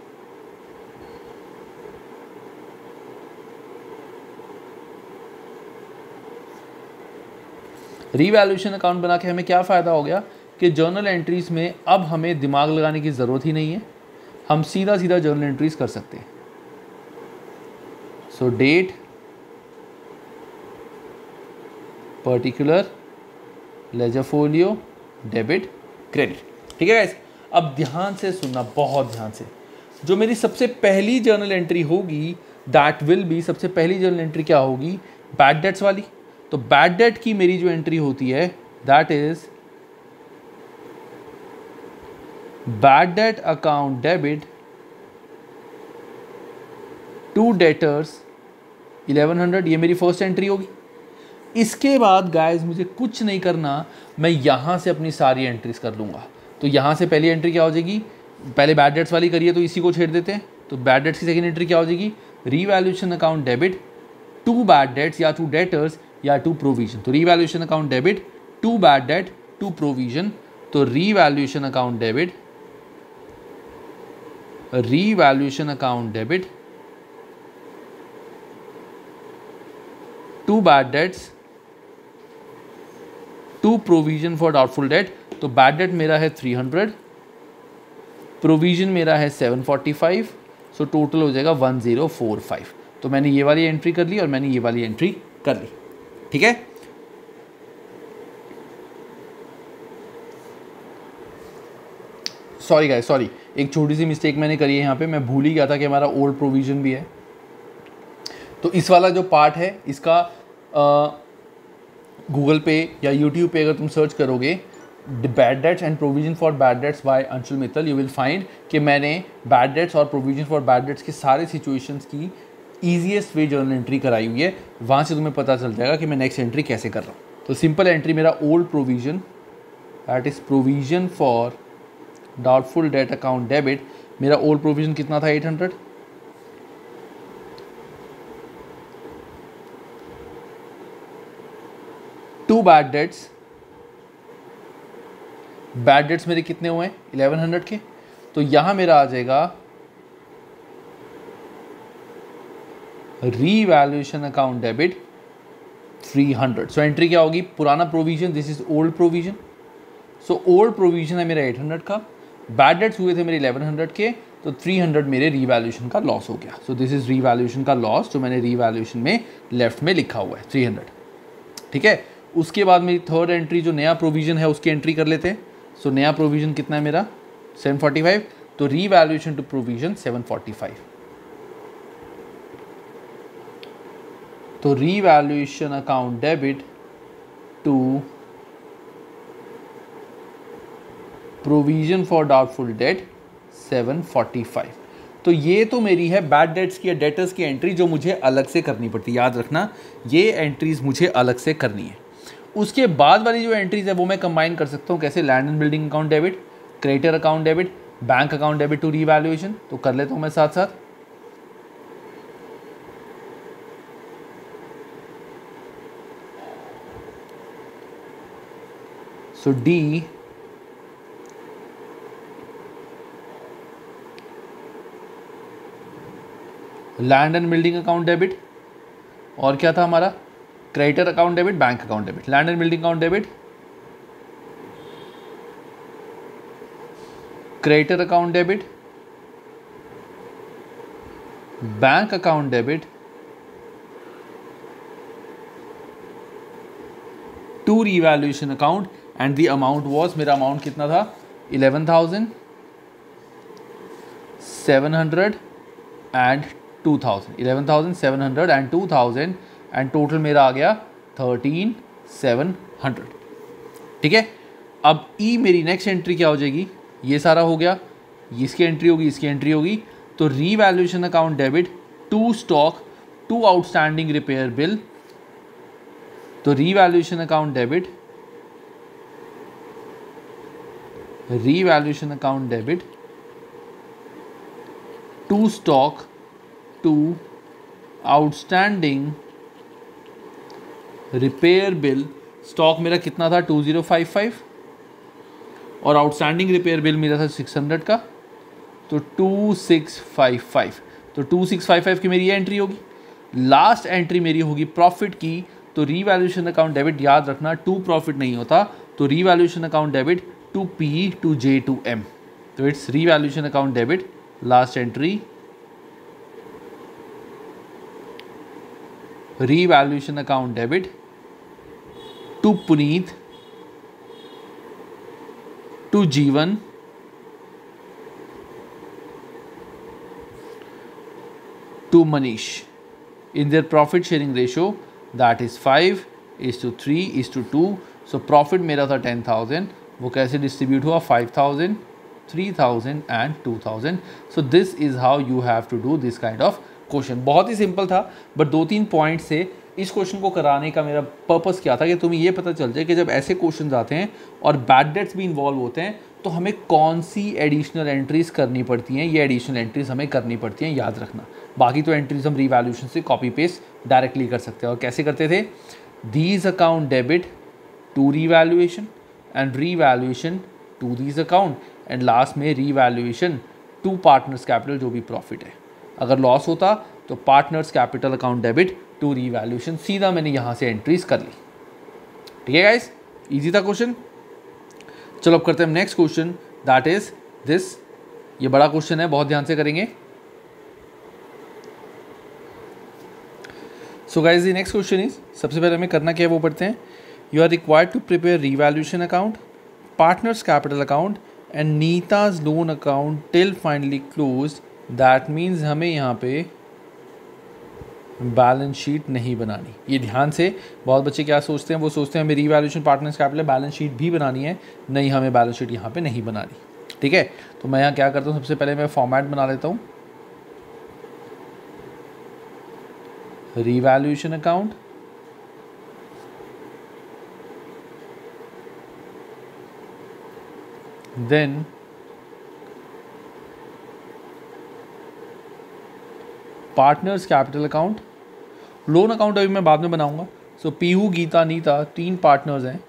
रीवैल्यूएशन अकाउंट बना के हमें क्या फ़ायदा हो गया कि जर्नल एंट्रीज में अब हमें दिमाग लगाने की ज़रूरत ही नहीं है, हम सीधा सीधा जर्नल एंट्रीज कर सकते हैं। So date, particular, ledger folio, debit, credit. ठीक है गाइस, अब ध्यान से सुनना, बहुत ध्यान से। जो मेरी सबसे पहली जर्नल एंट्री होगी, दैट विल बी, सबसे पहली जर्नल एंट्री क्या होगी? बैड डेट्स वाली। तो बैड डेट की मेरी जो एंट्री होती है, that is bad debt account debit to debtors 1100, ये मेरी फर्स्ट एंट्री होगी। इसके बाद गाइस मुझे कुछ नहीं करना, मैं यहाँ से अपनी सारी एंट्रीज कर लूँगा। तो यहाँ से पहली एंट्री क्या हो जाएगी? पहले बैड डेट्स वाली करिए तो इसी को छेड़ देते हैं। तो बैड डेट्स की सेकंड एंट्री क्या हो जाएगी? Revaluation account debit to bad debts या टू डेटर्स या टू प्रोविजन। तो revaluation account debit to bad debt, to provision, तो revaluation account debit, revaluation account debit, to bad debts, to provision for doubtful debt, तो bad debt मेरा है 300, provision मेरा है 745, so total हो जाएगा 1045। तो मैंने ये वाली एंट्री कर ली और मैंने ये वाली एंट्री कर ली, ठीक है। सॉरी गाइस, सॉरी, एक छोटी सी मिस्टेक मैंने करी है यहाँ पे, मैं भूल ही गया था कि हमारा ओल्ड प्रोविजन भी है। तो इस वाला जो पार्ट है इसका गूगल पे या यूट्यूब पे अगर तुम सर्च करोगे bad debts and provision for bad debts by Anshul Mittal, you will find कि मैंने बैड डेट्स और प्रोविजन फॉर बैड डेट्स के सारे सिचुएशंस की ईजीएस्ट वे जर्नल एंट्री कराई हुई है। वहाँ से तुम्हें पता चल जाएगा कि मैं नेक्स्ट एंट्री कैसे कर रहा हूँ। तो सिंपल एंट्री मेरा old provision, that is provision for doubtful debt account debit, मेरा ओल्ड प्रोविजन कितना था 800, to bad debts, bad debts मेरे कितने हुए हैं 1100 के, तो यहां मेरा आ जाएगा revaluation account debit 300। So entry क्या होगी, पुराना provision, this is old provision, so old provision है मेरा 800 का, बैड डेट्स हुए थे मेरे 1100 के, तो 300 मेरे रीवैल्यूएशन का लॉस हो गया। सो दिस इज रीवैल्यूएशन का लॉस जो मैंने रीवैल्यूएशन में लेफ्ट में लिखा हुआ है 300, ठीक है। उसके बाद मेरी थर्ड एंट्री जो नया प्रोविजन है उसकी एंट्री कर लेते हैं। सो नया प्रोविजन कितना है मेरा 745, तो रीवैल्यूएशन टू प्रोविजन 745, तो revaluation account debit to provision for doubtful debt 745। तो ये तो मेरी है बैड डेट्स की या डेटर्स की एंट्री जो मुझे अलग से करनी पड़ती है, याद रखना ये एंट्रीज मुझे अलग से करनी है। उसके बाद वाली जो एंट्रीज है वो मैं कंबाइन कर सकता हूँ कैसे, land and building account debit, creditor account debit, bank account debit to revaluation, तो कर लेता हूँ मैं साथ साथ। So the land and building account debit, और क्या था हमारा creditor account debit, bank account debit, land and building account debit, creditor account debit, bank account debit to revaluation account, and the amount was, मेरा amount कितना था 11,700 and 2000, 11,700 and 2000, and total मेरा आ गया 13,700, ठीक है। अब ई मेरी नेक्स्ट एंट्री क्या हो जाएगी, ये सारा हो गया, इसकी एंट्री होगी, इसकी एंट्री होगी, तो revaluation account debit to stock to outstanding repair bill, तो revaluation account debit, revaluation account debit to stock to outstanding repair bill, stock मेरा कितना था 2055 और आउटस्टैंडिंग रिपेयर बिल मेरा था 600 का, तो 2655, तो 2655 की मेरी एंट्री होगी। लास्ट एंट्री मेरी होगी प्रॉफिट की, तो रीवैल्यूएशन अकाउंट डेबिट, याद रखना टू प्रॉफिट नहीं होता, तो revaluation account debit to P to J to M, तो it's revaluation account debit, last entry revaluation account debit to Puneet to Jeevan to Manish in their profit sharing ratio, that is 5:3:2। So profit मेरा था 10,000, वो कैसे distribute हुआ 5,000, 3,000 and 2,000। So this is how you have to do this kind of question. बहुत ही simple था, but 2-3 point से इस क्वेश्चन को कराने का मेरा पर्पस क्या था कि तुम्हें ये पता चल जाए कि जब ऐसे क्वेश्चन आते हैं और बैड डेट्स भी इन्वॉल्व होते हैं तो हमें कौन सी एडिशनल एंट्रीज करनी पड़ती हैं, ये एडिशनल एंट्रीज हमें करनी पड़ती हैं, याद रखना। बाकी तो एंट्रीज हम रीवैल्यूएशन से कॉपी पेस्ट डायरेक्टली कर सकते हैं। और कैसे करते थे, these account debit to revaluation and revaluation to these account and last में रीवैल्यूएशन टू पार्टनर्स कैपिटल जो भी प्रॉफिट है। अगर लॉस होता तो partners capital account debit to revaluation, सीधा मैंने यहाँ से एंट्रीज कर ली। ठीक है गाइस, इजी था क्वेश्चन। चलो अब करते हैं next question, that is this. ये बड़ा क्वेश्चन है, बहुत ध्यान से करेंगे। So guys the next question is, सबसे पहले हमें करना क्या है वो पढ़ते हैं। You are required to prepare revaluation account, partners capital account and Neeta's loan account till finally close. That means हमें यहाँ पे बैलेंस शीट नहीं बनानी। ये ध्यान से, बहुत बच्चे क्या सोचते हैं, वो सोचते हैं हमें revaluation partners capital balance sheet भी बनानी है। नहीं, हमें बैलेंस शीट यहाँ पे नहीं बनानी। ठीक है, तो मैं यहाँ क्या करता हूँ, सबसे पहले मैं फॉर्मेट बना लेता हूँ, revaluation account, then partners capital account. Loan account अभी मैं बाद में बनाऊंगा। सो पीहू, गीता, नीता 3 पार्टनर्स हैं।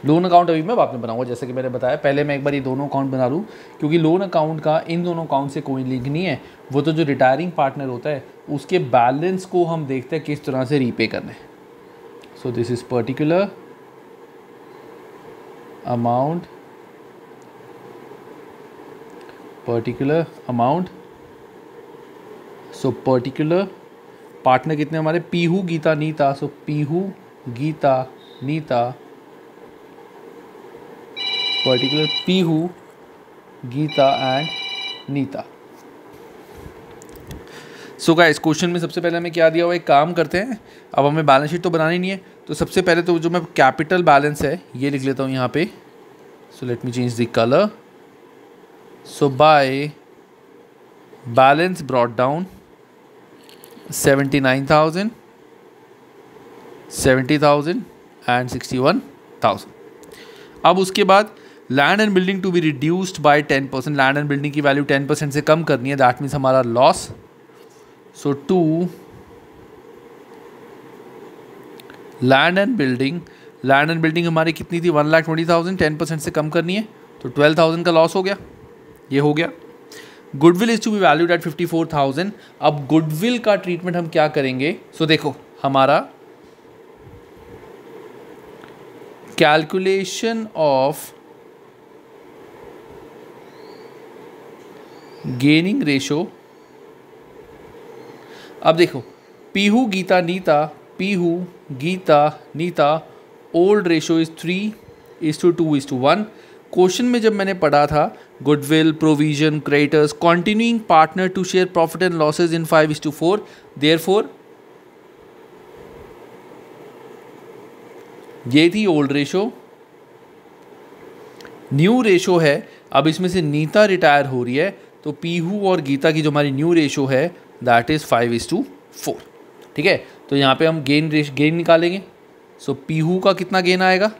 लोन अकाउंट अभी मैं बाद में बनाऊंगा, जैसे कि मैंने बताया। पहले मैं एक बार ये दोनों अकाउंट बना लूँ, क्योंकि लोन अकाउंट का इन दोनों अकाउंट से कोई लिंक नहीं है। वो तो जो रिटायरिंग पार्टनर होता है उसके बैलेंस को हम देखते हैं किस तरह से रीपे करना है। So this is particular amount, so particular partner कितने हमारे, Peehu, Gita, Neeta. So Pihu, Gita, Neeta, particular Peehu, Geeta and Neeta. So guys question में सबसे पहले हमें क्या दिया हुआ, एक काम करते हैं। अब हमें बैलेंस शीट तो बनानी नहीं है, तो सबसे पहले तो जो मैं कैपिटल बैलेंस है ये लिख लेता हूँ यहाँ पे। So let me change the colour. So by balance brought down 79,000, 70,000 and 61,000। अब उसके बाद land and building to be reduced by 10%। Land and building की वैल्यू 10% से कम करनी है, दैट मीन्स हमारा loss. So to land and building हमारी कितनी थी, 1,20,000, 10% से कम करनी है तो 12,000 का लॉस हो गया, ये हो गया। Goodwill is to be valued at 54,000। अब गुडविल का ट्रीटमेंट हम क्या करेंगे। सो देखो हमारा कैलकुलेशन ऑफ गेनिंग रेशो। अब देखो Pihu, Gita, Neeta, old ratio is 3:2:1। Question में जब मैंने पढ़ा था goodwill, provision, creditors, continuing partner to share profit and losses in 5:4। Therefore ये थी ओल्ड रेशो। न्यू रेशो है, अब इसमें से नीता रिटायर हो रही है तो पीहू और गीता की जो हमारी न्यू रेशो है दैट इज 5:4। ठीक है, तो यहाँ पे हम गेन निकालेंगे। सो पीहू का कितना गेन आएगा,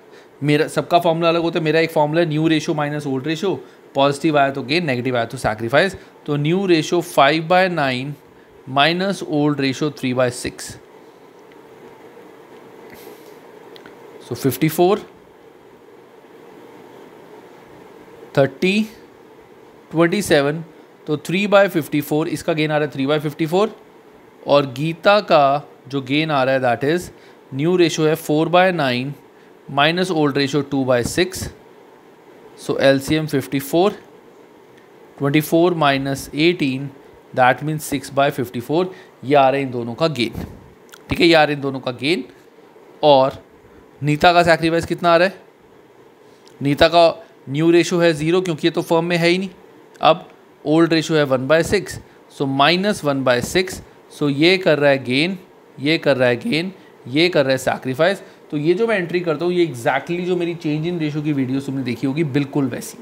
मेरा सबका फॉर्मूला अलग होता है। मेरा एक फॉर्मूला है new ratio minus old ratio. Positive आया तो गेन, नेगेटिव आया तो सैक्रिफाइस। तो new ratio 5/9 minus old ratio 3/6। सो 54, 30, 27, तो 3/54 इसका गेन आ रहा है 3/54। और गीता का जो गेन आ रहा है दैट इज न्यू रेशो है 4/9 minus old ratio 2/6। So LCM 54, 24 minus 18 that means 6/54। ये आ रहा है इन दोनों का गेन। ठीक है, ये आ रहा है इन दोनों का गेन। और नीता का सैक्रिफाइस कितना आ रहा है, नीता का न्यू रेशो है 0 क्योंकि ये तो फर्म में है ही नहीं। अब ओल्ड रेशो है 1/6, सो माइनस 1/6। सो ये कर रहा है गेन, ये कर रहा है गेन, ये कर रहा है सैक्रिफाइस। तो ये जो मैं एंट्री करता हूँ ये एग्जैक्टली जो मेरी चेंज इन रेशो की वीडियो तुमने देखी होगी बिल्कुल वैसी।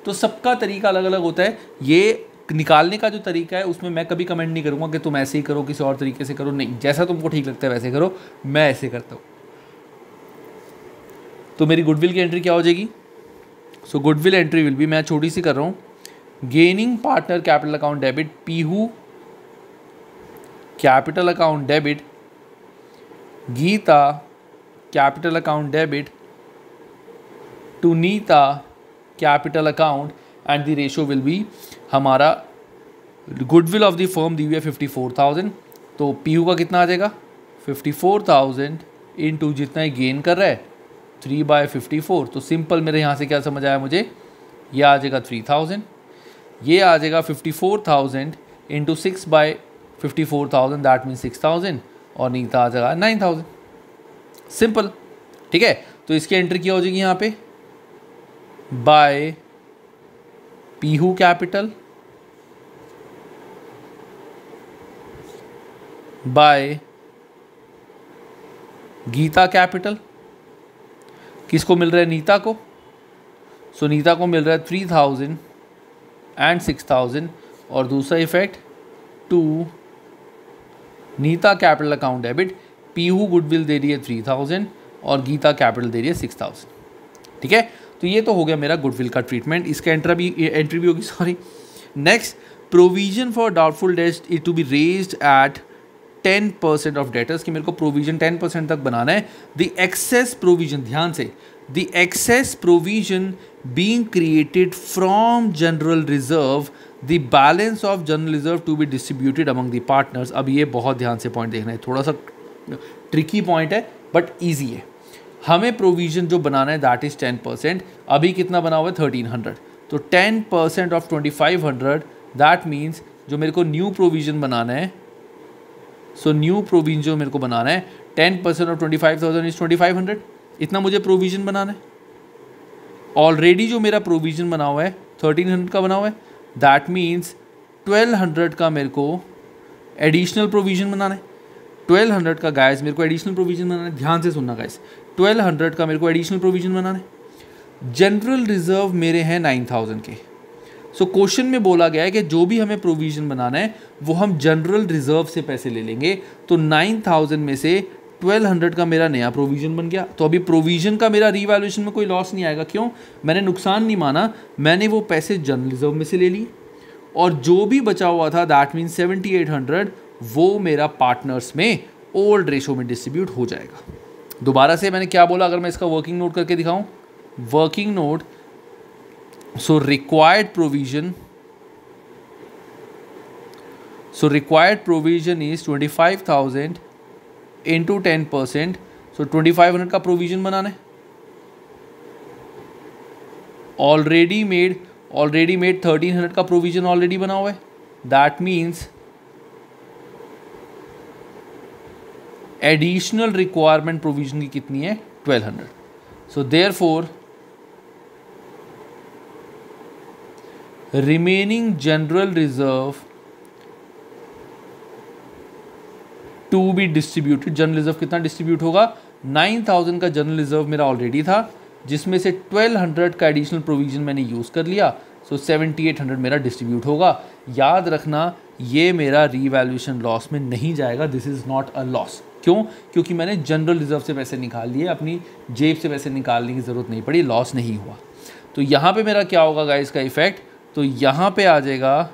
तो सबका तरीका अलग अलग होता है। ये निकालने का जो तरीका है उसमें मैं कभी कमेंट नहीं करूँगा कि तुम ऐसे ही करो, किसी और तरीके से करो, नहीं, जैसा तुमको ठीक लगता है वैसे करो। मैं ऐसे करता हूँ। तो मेरी गुडविल की एंट्री क्या हो जाएगी, so goodwill entry will be, मैं छोटी सी कर रहा हूँ, gaining partner capital account debit Pihu capital account debit, Geeta capital account debit to Neeta capital account and the ratio will be, हमारा गुडविल ऑफ द फर्म दी हुई है 54,000, तो पीयू का कितना आ जाएगा 54,000 इंटू जितना ही गेन कर रहा है 3/54, तो सिंपल मेरे यहाँ से क्या समझ आया मुझे, ये आ जाएगा 3,000, ये आ जाएगा 54,000 इंटू 6/54,000 दैट मीन 6,000, और नीता आ जाएगा 9,000, सिंपल। ठीक है, तो इसकी एंट्री क्या हो जाएगी यहाँ पे, by Pihu capital by Geeta capital, किसको मिल रहा है, नीता को, सो नीता को मिल रहा है 3,000 एंड 6,000, और दूसरा effect to Neeta capital account debit, Peehu goodwill दे रही है 3,000 और गीता कैपिटल दे रही है 6,000। ठीक है, तो ये तो हो गया मेरा गुडविल का ट्रीटमेंट, इसका एंट्री भी होगी sorry. Next, provision for doubtful debts is to be raised at 10% of debtors, कि मेरे को प्रोविजन 10% तक बनाना है। द एक्सेस प्रोविजन, ध्यान से, the excess provision being created from general reserve, the balance of general reserve to be distributed among the partners. अब ये बहुत ध्यान से पॉइंट देखना है, थोड़ा सा ट्रिकी पॉइंट है बट ईजी है। हमें प्रोविजन जो बनाना है दैट इज 10%, अभी कितना बना हुआ है 1300, तो 10% ऑफ 2500 दैट मीन्स जो मेरे को न्यू प्रोविजन बनाना है, सो न्यू प्रोविजन जो मेरे को बनाना है 10% ऑफ 25,000 इज 2500, इतना मुझे प्रोविजन बनाना है। ऑलरेडी जो मेरा प्रोविजन बना हुआ है 1300 का बना हुआ है, दैट मीन्स 1200 का मेरे को एडिशनल प्रोविजन बनाना है। 1200 का गाइस मेरे को एडिशनल प्रोविजन बनाना है, ध्यान से सुनना गाइस, 1200 का मेरे को एडिशनल प्रोविजन बनाना है। जनरल रिजर्व मेरे हैं 9,000 के, सो क्वेश्चन में बोला गया है कि जो भी हमें प्रोविजन बनाना है वो हम जनरल रिजर्व से पैसे ले लेंगे, तो 9,000 में से 1200 का मेरा नया प्रोविजन बन गया। तो अभी प्रोविजन का मेरा रीवैल्यूएशन में कोई लॉस नहीं आएगा, क्यों, मैंने नुकसान नहीं माना, मैंने वो पैसे जनरल रिजर्व में से ले लिए, और जो भी बचा हुआ था दैट मीन 7,800 वो मेरा पार्टनर्स में ओल्ड रेशो में डिस्ट्रीब्यूट हो जाएगा। दोबारा से मैंने क्या बोला, अगर मैं इसका वर्किंग नोट करके दिखाऊं, working note, so required provision is 25,000 into 10%, so 2,500 का प्रोविजन बनाना है। ऑलरेडी मेड 1,300 का प्रोविजन ऑलरेडी बना हुआ है, that means additional requirement provision की कितनी है 1,200, so therefore remaining general reserve to be distributed, general reserve कितना डिस्ट्रीब्यूट होगा, 9,000 का जनरल रिजर्व मेरा ऑलरेडी था, जिसमें से 1,200 का एडिशनल प्रोविजन मैंने यूज़ कर लिया, सो 7,800 मेरा डिस्ट्रीब्यूट होगा। याद रखना ये मेरा रीवैल्यूएशन लॉस में नहीं जाएगा, this is not a loss. क्यों, क्योंकि मैंने जनरल रिजर्व से पैसे निकाल लिए, अपनी जेब से पैसे निकालने की ज़रूरत नहीं पड़ी, लॉस नहीं हुआ। तो यहाँ पे मेरा क्या होगा गाइस का इफेक्ट, तो यहाँ पे आ जाएगा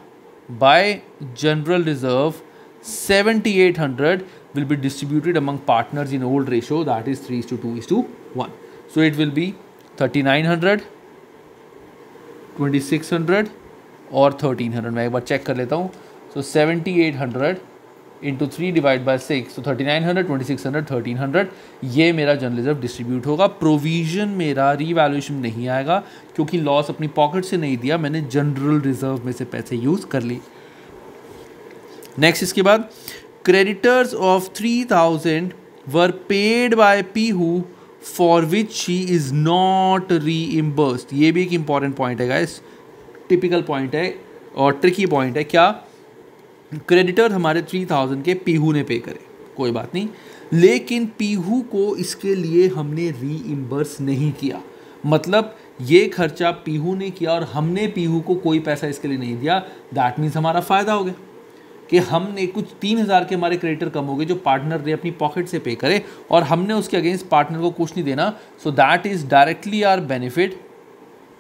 bye general reserve 7,800 will be distributed among partners in old ratio, that is 3:2:1. So it will be 3,900, 2,600 और 1,300। मैं एक बार चेक कर लेता हूँ, so 7,800 इंटू 3 डिवाइड बाई 6, तो 3,900, 2,600, 1,300 ये मेरा जनरल रिजर्व डिस्ट्रीब्यूट होगा। प्रोविजन मेरा रीवैल्यूएशन नहीं आएगा क्योंकि लॉस अपनी पॉकेट से नहीं दिया, मैंने जनरल रिजर्व में से पैसे यूज़ कर लिए। नेक्स्ट, इसके बाद creditors of 3,000 were paid by Peehu for which she is not reimbursed. ये भी एक इंपॉर्टेंट पॉइंट है गाइस, टिपिकल पॉइंट है और ट्रिकी पॉइंट है। क्या, क्रेडिटर हमारे 3,000 के पीहू ने पे करे, कोई बात नहीं, लेकिन पीहू को इसके लिए हमने रीइम्बर्स नहीं किया, मतलब ये खर्चा पीहू ने किया और हमने पीहू को कोई पैसा इसके लिए नहीं दिया। दैट मीन्स हमारा फ़ायदा हो गया कि हमने कुछ 3,000 के हमारे क्रेडिटर कम हो गए जो पार्टनर ने अपनी पॉकेट से पे करे और हमने उसके अगेंस्ट पार्टनर को कुछ नहीं देना। So that is directly our benefit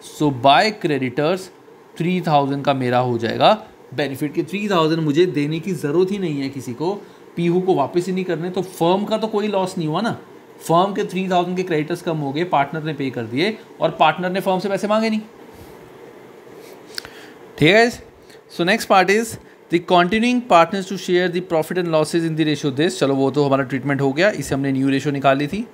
so by creditors 3000 का मेरा हो जाएगा बेनिफिट के 3000 मुझे देने की ज़रूरत ही नहीं है किसी को, पीहू को वापस ही नहीं करने, तो फर्म का तो कोई लॉस नहीं हुआ ना। फर्म के 3000 के क्रेडिटर्स कम हो गए, पार्टनर ने पे कर दिए और पार्टनर ने फर्म से पैसे मांगे नहीं। ठीक है। So next part is the continuing partners to share the profit and losses in the ratio this. चलो वो तो हमारा ट्रीटमेंट हो गया, इसे हमने न्यू रेशियो निकाली थी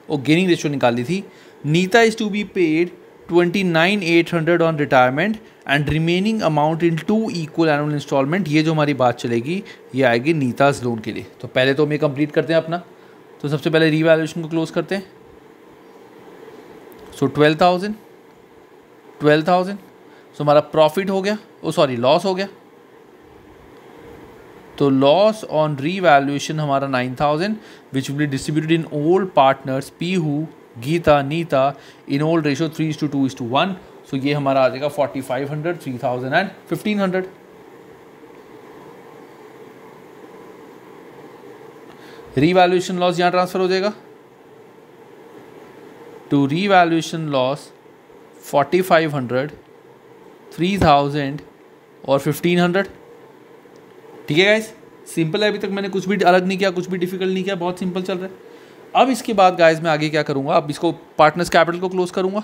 और गेनिंग रेशियो निकाली थी। Nita is to be paid 29,800 on retirement and remaining amount in 2 equal annual instalment. ये जो हमारी बात चलेगी ये आएगी नीताज लोन के लिए। तो पहले तो हम ये कंप्लीट करते हैं अपना, तो सबसे पहले रीवैल्यूएशन को क्लोज करते हैं। सो 12,000 सो हमारा प्रॉफिट हो गया, लॉस हो गया। तो लॉस ऑन रीवैल्यूएशन हमारा 9,000 which will be distributed in all partners Pihu, Gita, Nita in all ratio 3:2:1। So ये हमारा आ जाएगा 4,500, 3,000 एंड 1,500। रीवैल्यूएशन लॉस यहाँ ट्रांसफर हो जाएगा टू रीवैल्यूएशन लॉस 4,500, 3,000 और 1,500। ठीक है गाइस, सिंपल है। अभी तक मैंने कुछ भी अलग नहीं किया, कुछ भी डिफिकल्ट नहीं किया, बहुत सिंपल चल रहा है। अब इसके बाद गाइस मैं आगे क्या करूँगा, अब इसको पार्टनर्स कैपिटल को क्लोज करूँगा।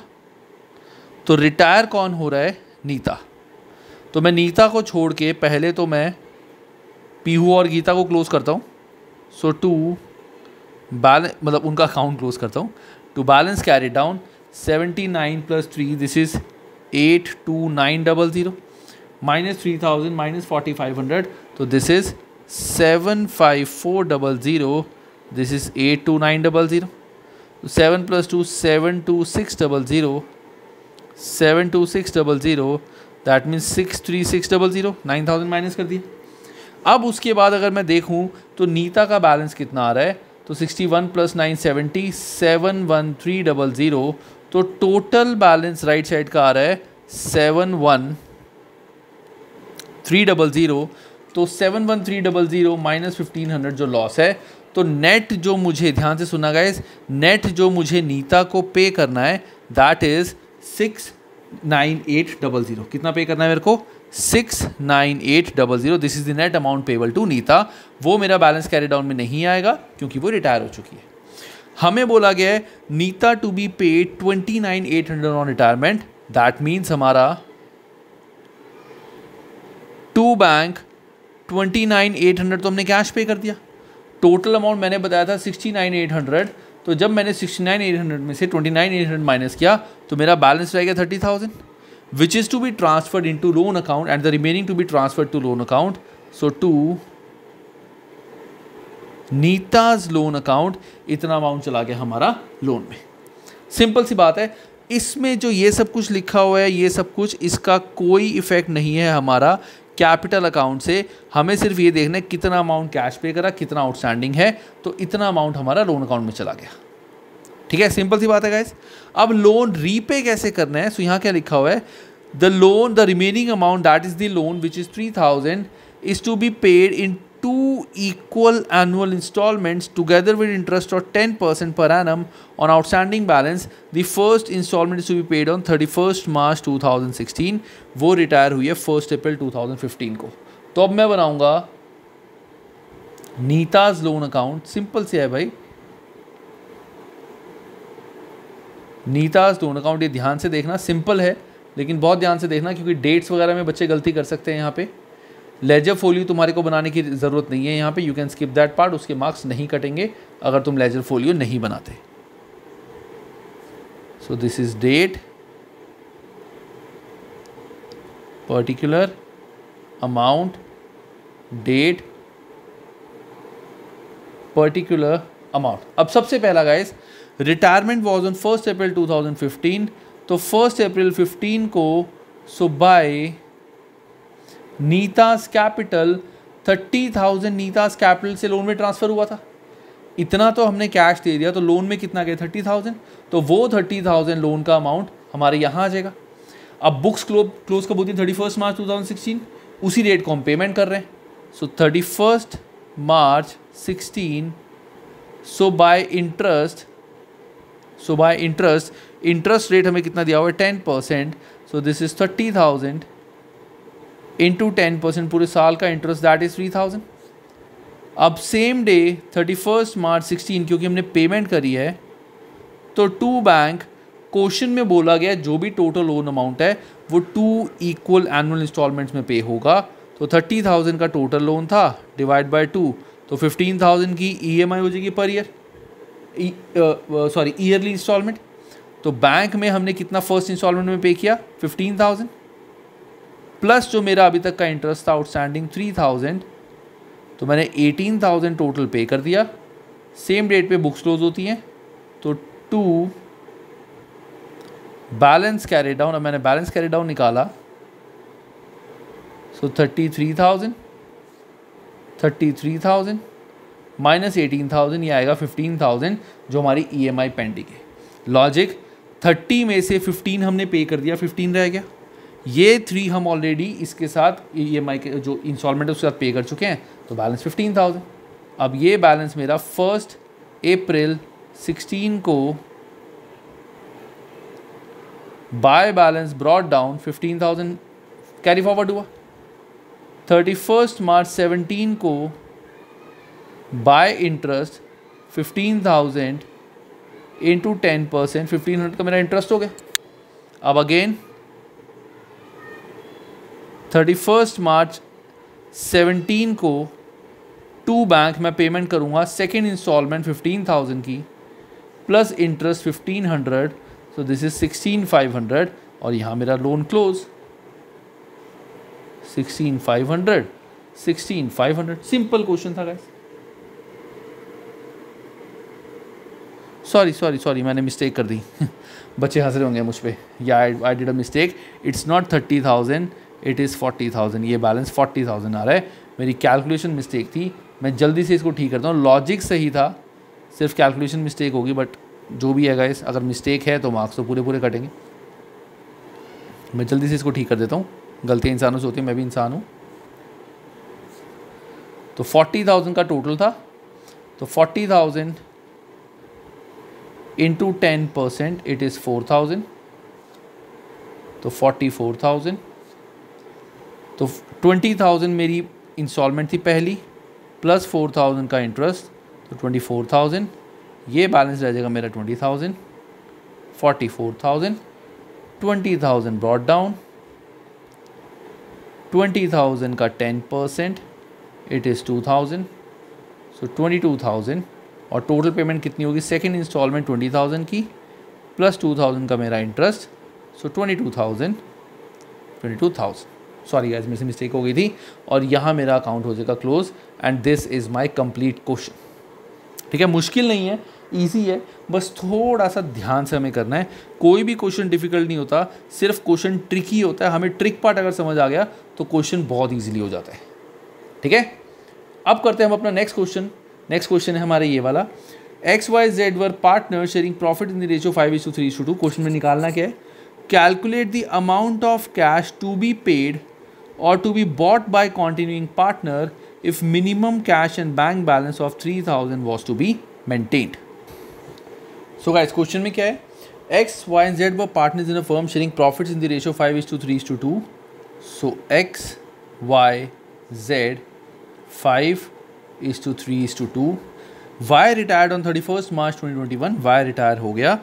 तो रिटायर कौन हो रहा है, नीता। तो मैं नीता को छोड़ के पहले तो मैं पीहू और गीता को क्लोज करता हूँ। सो टू बैलेंस, मतलब उनका अकाउंट क्लोज करता हूँ। To balance carry down 79 + 3 this is 82900 minus 3000 minus 4,500, तो this is 75400, this is 82900। 7 + 2 72600, 72600 that means 63600, 9000 minus कर दिया। अब उसके बाद अगर मैं देखूं तो नीता का बैलेंस कितना आ रहा है, तो 61 + 970 71300, तो टोटल बैलेंस राइट साइड का आ रहा है 71300। तो 71300 माइनस 1,500 जो लॉस है, तो नेट जो मुझे, ध्यान से सुना गाइस, नेट जो मुझे नीता को पे करना है दैट इज 69800। कितना पे करना है मेरे को, 69800। This is the net amount payable to Nita. वो मेरा बैलेंस कैरी डाउन में नहीं आएगा क्योंकि वो रिटायर हो चुकी है। हमें बोला गया है Nita to be paid 29,800 on retirement, that means हमारा टू बैंक 29,800 तो हमने कैश पे कर दिया। टोटल अमाउंट मैंने बताया था 69,800, तो जब मैंने 69,800 में से 29,800 माइनस किया तो मेरा बैलेंस रहेगा 30,000 which is to be transferred into loan account and the remaining to be transferred to loan account. So to Neeta's loan account इतना अमाउंट चला गया हमारा लोन में। सिंपल सी बात है। इसमें जो ये सब कुछ लिखा हुआ है, ये सब कुछ, इसका कोई इफेक्ट नहीं है हमारा कैपिटल अकाउंट से। हमें सिर्फ ये देखना है कितना अमाउंट कैश पे करा, कितना आउटस्टैंडिंग है, तो इतना अमाउंट हमारा लोन अकाउंट में चला गया। ठीक है, सिंपल सी बात है गाइस। अब लोन रीपे कैसे करना है, सो यहाँ क्या लिखा हुआ है, the loan, the remaining amount that is the loan which is 3,000 is to be paid in 2 equal annual installments together with interest of 10% per annum on outstanding balance. The first installment is to be paid on 31st March 2016. वो retire हुई है 1 April 2015 को। तो अब मैं बनाऊंगा Nita's loan account. Simple से है भाई, नीताज लोन अकाउंट। ये ध्यान से देखना, सिंपल है लेकिन बहुत ध्यान से देखना क्योंकि डेट्स वगैरह में बच्चे गलती कर सकते हैं। यहाँ पे लेजर फोलियो तुम्हारे को बनाने की ज़रूरत नहीं है, यहाँ पे you can skip that part. उसके मार्क्स नहीं कटेंगे अगर तुम लेजर फोलियो नहीं बनाते। So this is date, particular amount, date, particular amount. अब सबसे पहला guys, retirement was on 1 April 2015, तो 1 अप्रैल 15 को so by Nita's capital 30,000 Nita's capital से लोन में ट्रांसफ़र हुआ था। इतना तो हमने कैश दे दिया, तो लोन में कितना गया 30,000, तो वो 30,000 लोन का अमाउंट हमारे यहाँ आ जाएगा। अब बुक्स क्लोज कब होती है, 31 मार्च 2016, उसी डेट को हम पेमेंट कर रहे हैं। So 31 March 16, so by interest so by interest rate हमें कितना दिया हुआ है 10%, सो दिस इज 30,000 इंटू 10% पूरे साल का इंटरेस्ट, दैट इज 3,000। अब सेम डे 31 मार्च 16 क्योंकि हमने पेमेंट करी है, तो टू बैंक, क्वेश्चन में बोला गया जो भी टोटल लोन अमाउंट है वो 2 इक्वल एनुअल इंस्टॉलमेंट्स में पे होगा। तो 30,000 का टोटल लोन था, डिवाइड बाय 2, तो 15,000 की EMI हो जाएगी पर ईयर, ईयरली इंस्टॉलमेंट। तो बैंक में हमने कितना फर्स्ट इंस्टॉलमेंट में पे किया 15,000, प्लस जो मेरा अभी तक का इंटरेस्ट था आउटस्टैंडिंग 3,000, तो मैंने 18,000 टोटल पे कर दिया। सेम डेट पे बुक्स क्लोज होती हैं, तो 2 बैलेंस कैरी डाउन, अब मैंने बैलेंस कैरी डाउन निकाला, सो 33,000 माइनस 18,000, ये आएगा 15,000 जो हमारी EMI पेंडिंग है। लॉजिक 30 में से 15 हमने पे कर दिया, 15 रह गया, ये 3 हम ऑलरेडी इसके साथ EMI के जो इंस्टॉलमेंट है उसके साथ पे कर चुके हैं, तो बैलेंस 15,000। अब ये बैलेंस मेरा 1 अप्रैल 16 को bye balance brought down 15,000 carry forward हुआ। 31 मार्च 17 को बाय इंटरेस्ट 15,000 इंटू 10%, 1,500 का मेरा इंटरेस्ट हो गया। अब अगेन 31 मार्च 17 को टू बैंक मैं पेमेंट करूँगा सेकेंड इंस्टॉलमेंट 15,000 की, plus interest 1,500, so this is 16,500, और यहाँ मेरा लोन क्लोज 16,500। सिंपल क्वेश्चन था गाइस। सॉरी मैंने मिस्टेक कर दी बच्चे हंस रहे होंगे मुझ पे, या I did a mistake, it's not 30,000, it is 40,000, ये बैलेंस 40,000 आ रहा है, मेरी कैलकुलेशन मिस्टेक थी, मैं जल्दी से इसको ठीक करता हूँ। लॉजिक सही था, सिर्फ कैलकुलेशन मिस्टेक होगी, बट जो भी है गाइस, अगर मिस्टेक है तो मार्क्स तो पूरे कटेंगे। मैं जल्दी से इसको ठीक कर देता हूँ, गलतियाँ इंसानों से होती हैं, मैं भी इंसान हूँ। तो 40,000 का टोटल था, तो 40,000 इंटू 10% इट इज़ 4,000, तो 44,000, तो 20,000 मेरी इंस्टॉलमेंट थी पहली, प्लस 4,000 का इंटरेस्ट, तो 24,000, ये बैलेंस रह जाएगा मेरा 20,000, 44,000, 20,000 ब्रॉट डाउन, 20,000 का 10% इट इज़ 2,000, सो 22,000, और टोटल पेमेंट कितनी होगी सेकेंड इंस्टॉलमेंट 20,000 की, प्लस 2,000 का मेरा इंटरेस्ट, सो 22,000। सॉरी गाइस, मेरे से मिस्टेक हो गई थी, और यहाँ मेरा अकाउंट हो जाएगा close, and this is my complete question. ठीक है, मुश्किल नहीं है, ईजी है, बस थोड़ा सा ध्यान से हमें करना है। कोई भी क्वेश्चन डिफिकल्ट नहीं होता, सिर्फ क्वेश्चन ट्रिकी होता है। हमें ट्रिक पार्ट अगर समझ आ गया तो क्वेश्चन बहुत ईजिली हो जाता है। ठीक है, अब करते हैं हम अपना नेक्स्ट क्वेश्चन। नेक्स्ट क्वेश्चन है हमारे ये वाला, XYZ were partner sharing profit in the ratio 5:3:2। Question में निकालना क्या है, calculate the amount of cash to be paid or to be bought by continuing partner if minimum cash and bank balance of 3,000 was to be maintained. So guys, question में क्या है, X, Y and Z were partners in a firm sharing profits in the ratio 5:3:2. So X, Y, Z 5:3:2. Y retired on 31st March 2021. Y retire हो गया।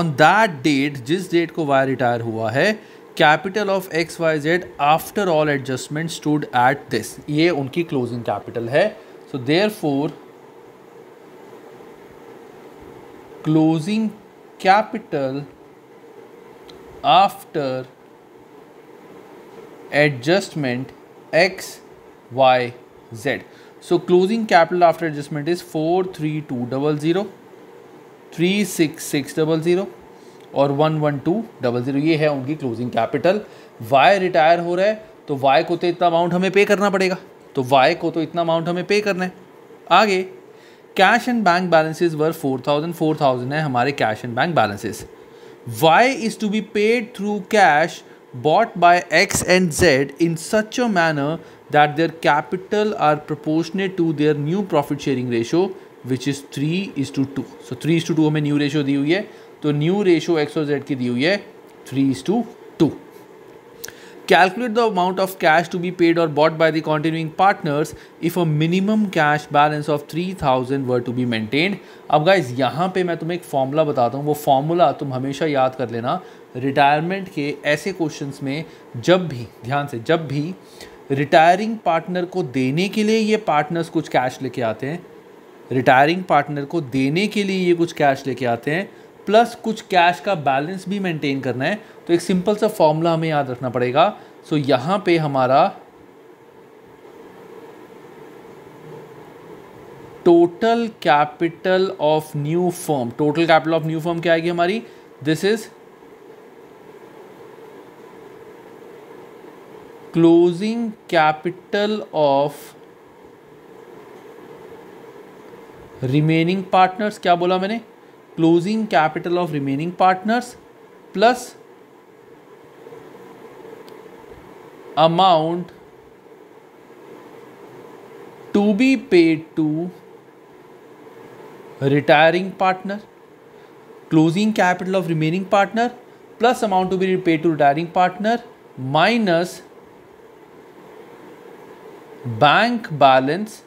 On that date, जिस date को Y retire हुआ है, capital of XYZ after all adjustment stood at this, ये उनकी closing capital है। So therefore closing capital after adjustment XYZ, so closing capital after adjustment is 43200, 36600 और 11200, ये है उनकी क्लोजिंग कैपिटल। वाई रिटायर हो रहा है तो वाई को तो इतना अमाउंट हमें पे करना पड़ेगा, तो वाई को तो इतना अमाउंट हमें पे करना है। आगे cash and bank balances were 4,000 है हमारे cash and bank balances. Y is to be paid through cash bought by X and Z in such a manner that their capital are proportionate to their new profit sharing ratio which is 3:2. सो 3:2 हमें new ratio दी हुई है, तो new ratio x और Z की दी हुई है 3:2. Calculate the amount of cash to be paid or bought by the continuing partners if a minimum cash balance of 3,000 were to be maintained. अब guys यहाँ पे मैं तुम्हें एक फॉर्मूला बताता हूँ, वो फॉर्मूला तुम हमेशा याद कर लेना रिटायरमेंट के ऐसे क्वेश्चंस में. जब भी ध्यान से, जब भी रिटायरिंग पार्टनर को देने के लिए ये पार्टनर्स कुछ कैश लेके आते हैं, रिटायरिंग पार्टनर को देने के लिए ये कुछ कैश लेके आते हैं, प्लस कुछ कैश का बैलेंस भी मेंटेन करना है, तो एक सिंपल सा फॉर्मूला हमें याद रखना पड़ेगा. सो यहाँ पे हमारा total capital of new firm, total capital of new firm क्या आएगी हमारी, this is closing capital of remaining partners. क्या बोला मैंने, closing capital of remaining partners plus amount to be paid to retiring partner. Closing capital of remaining partner plus amount to be paid to retiring partner minus bank balance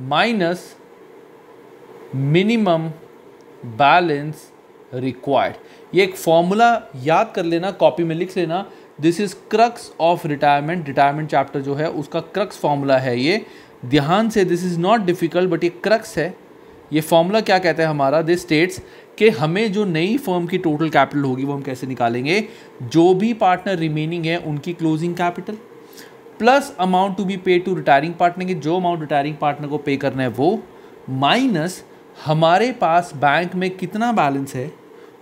minus minimum balance required. ये एक formula याद कर लेना, copy में लिख लेना. This is crux of retirement. Retirement chapter जो है उसका क्रक्स फॉर्मूला है ये. ध्यान से, this is not difficult but ये क्रक्स है. ये फॉर्मूला क्या कहता है हमारा, दिस स्टेट्स कि हमें जो नई फर्म की टोटल कैपिटल होगी वो हम कैसे निकालेंगे, जो भी पार्टनर रिमेनिंग है उनकी closing capital plus amount to be paid to retiring partner की, जो अमाउंट रिटायरिंग पार्टनर को पे करना है वो, माइनस हमारे पास बैंक में कितना बैलेंस है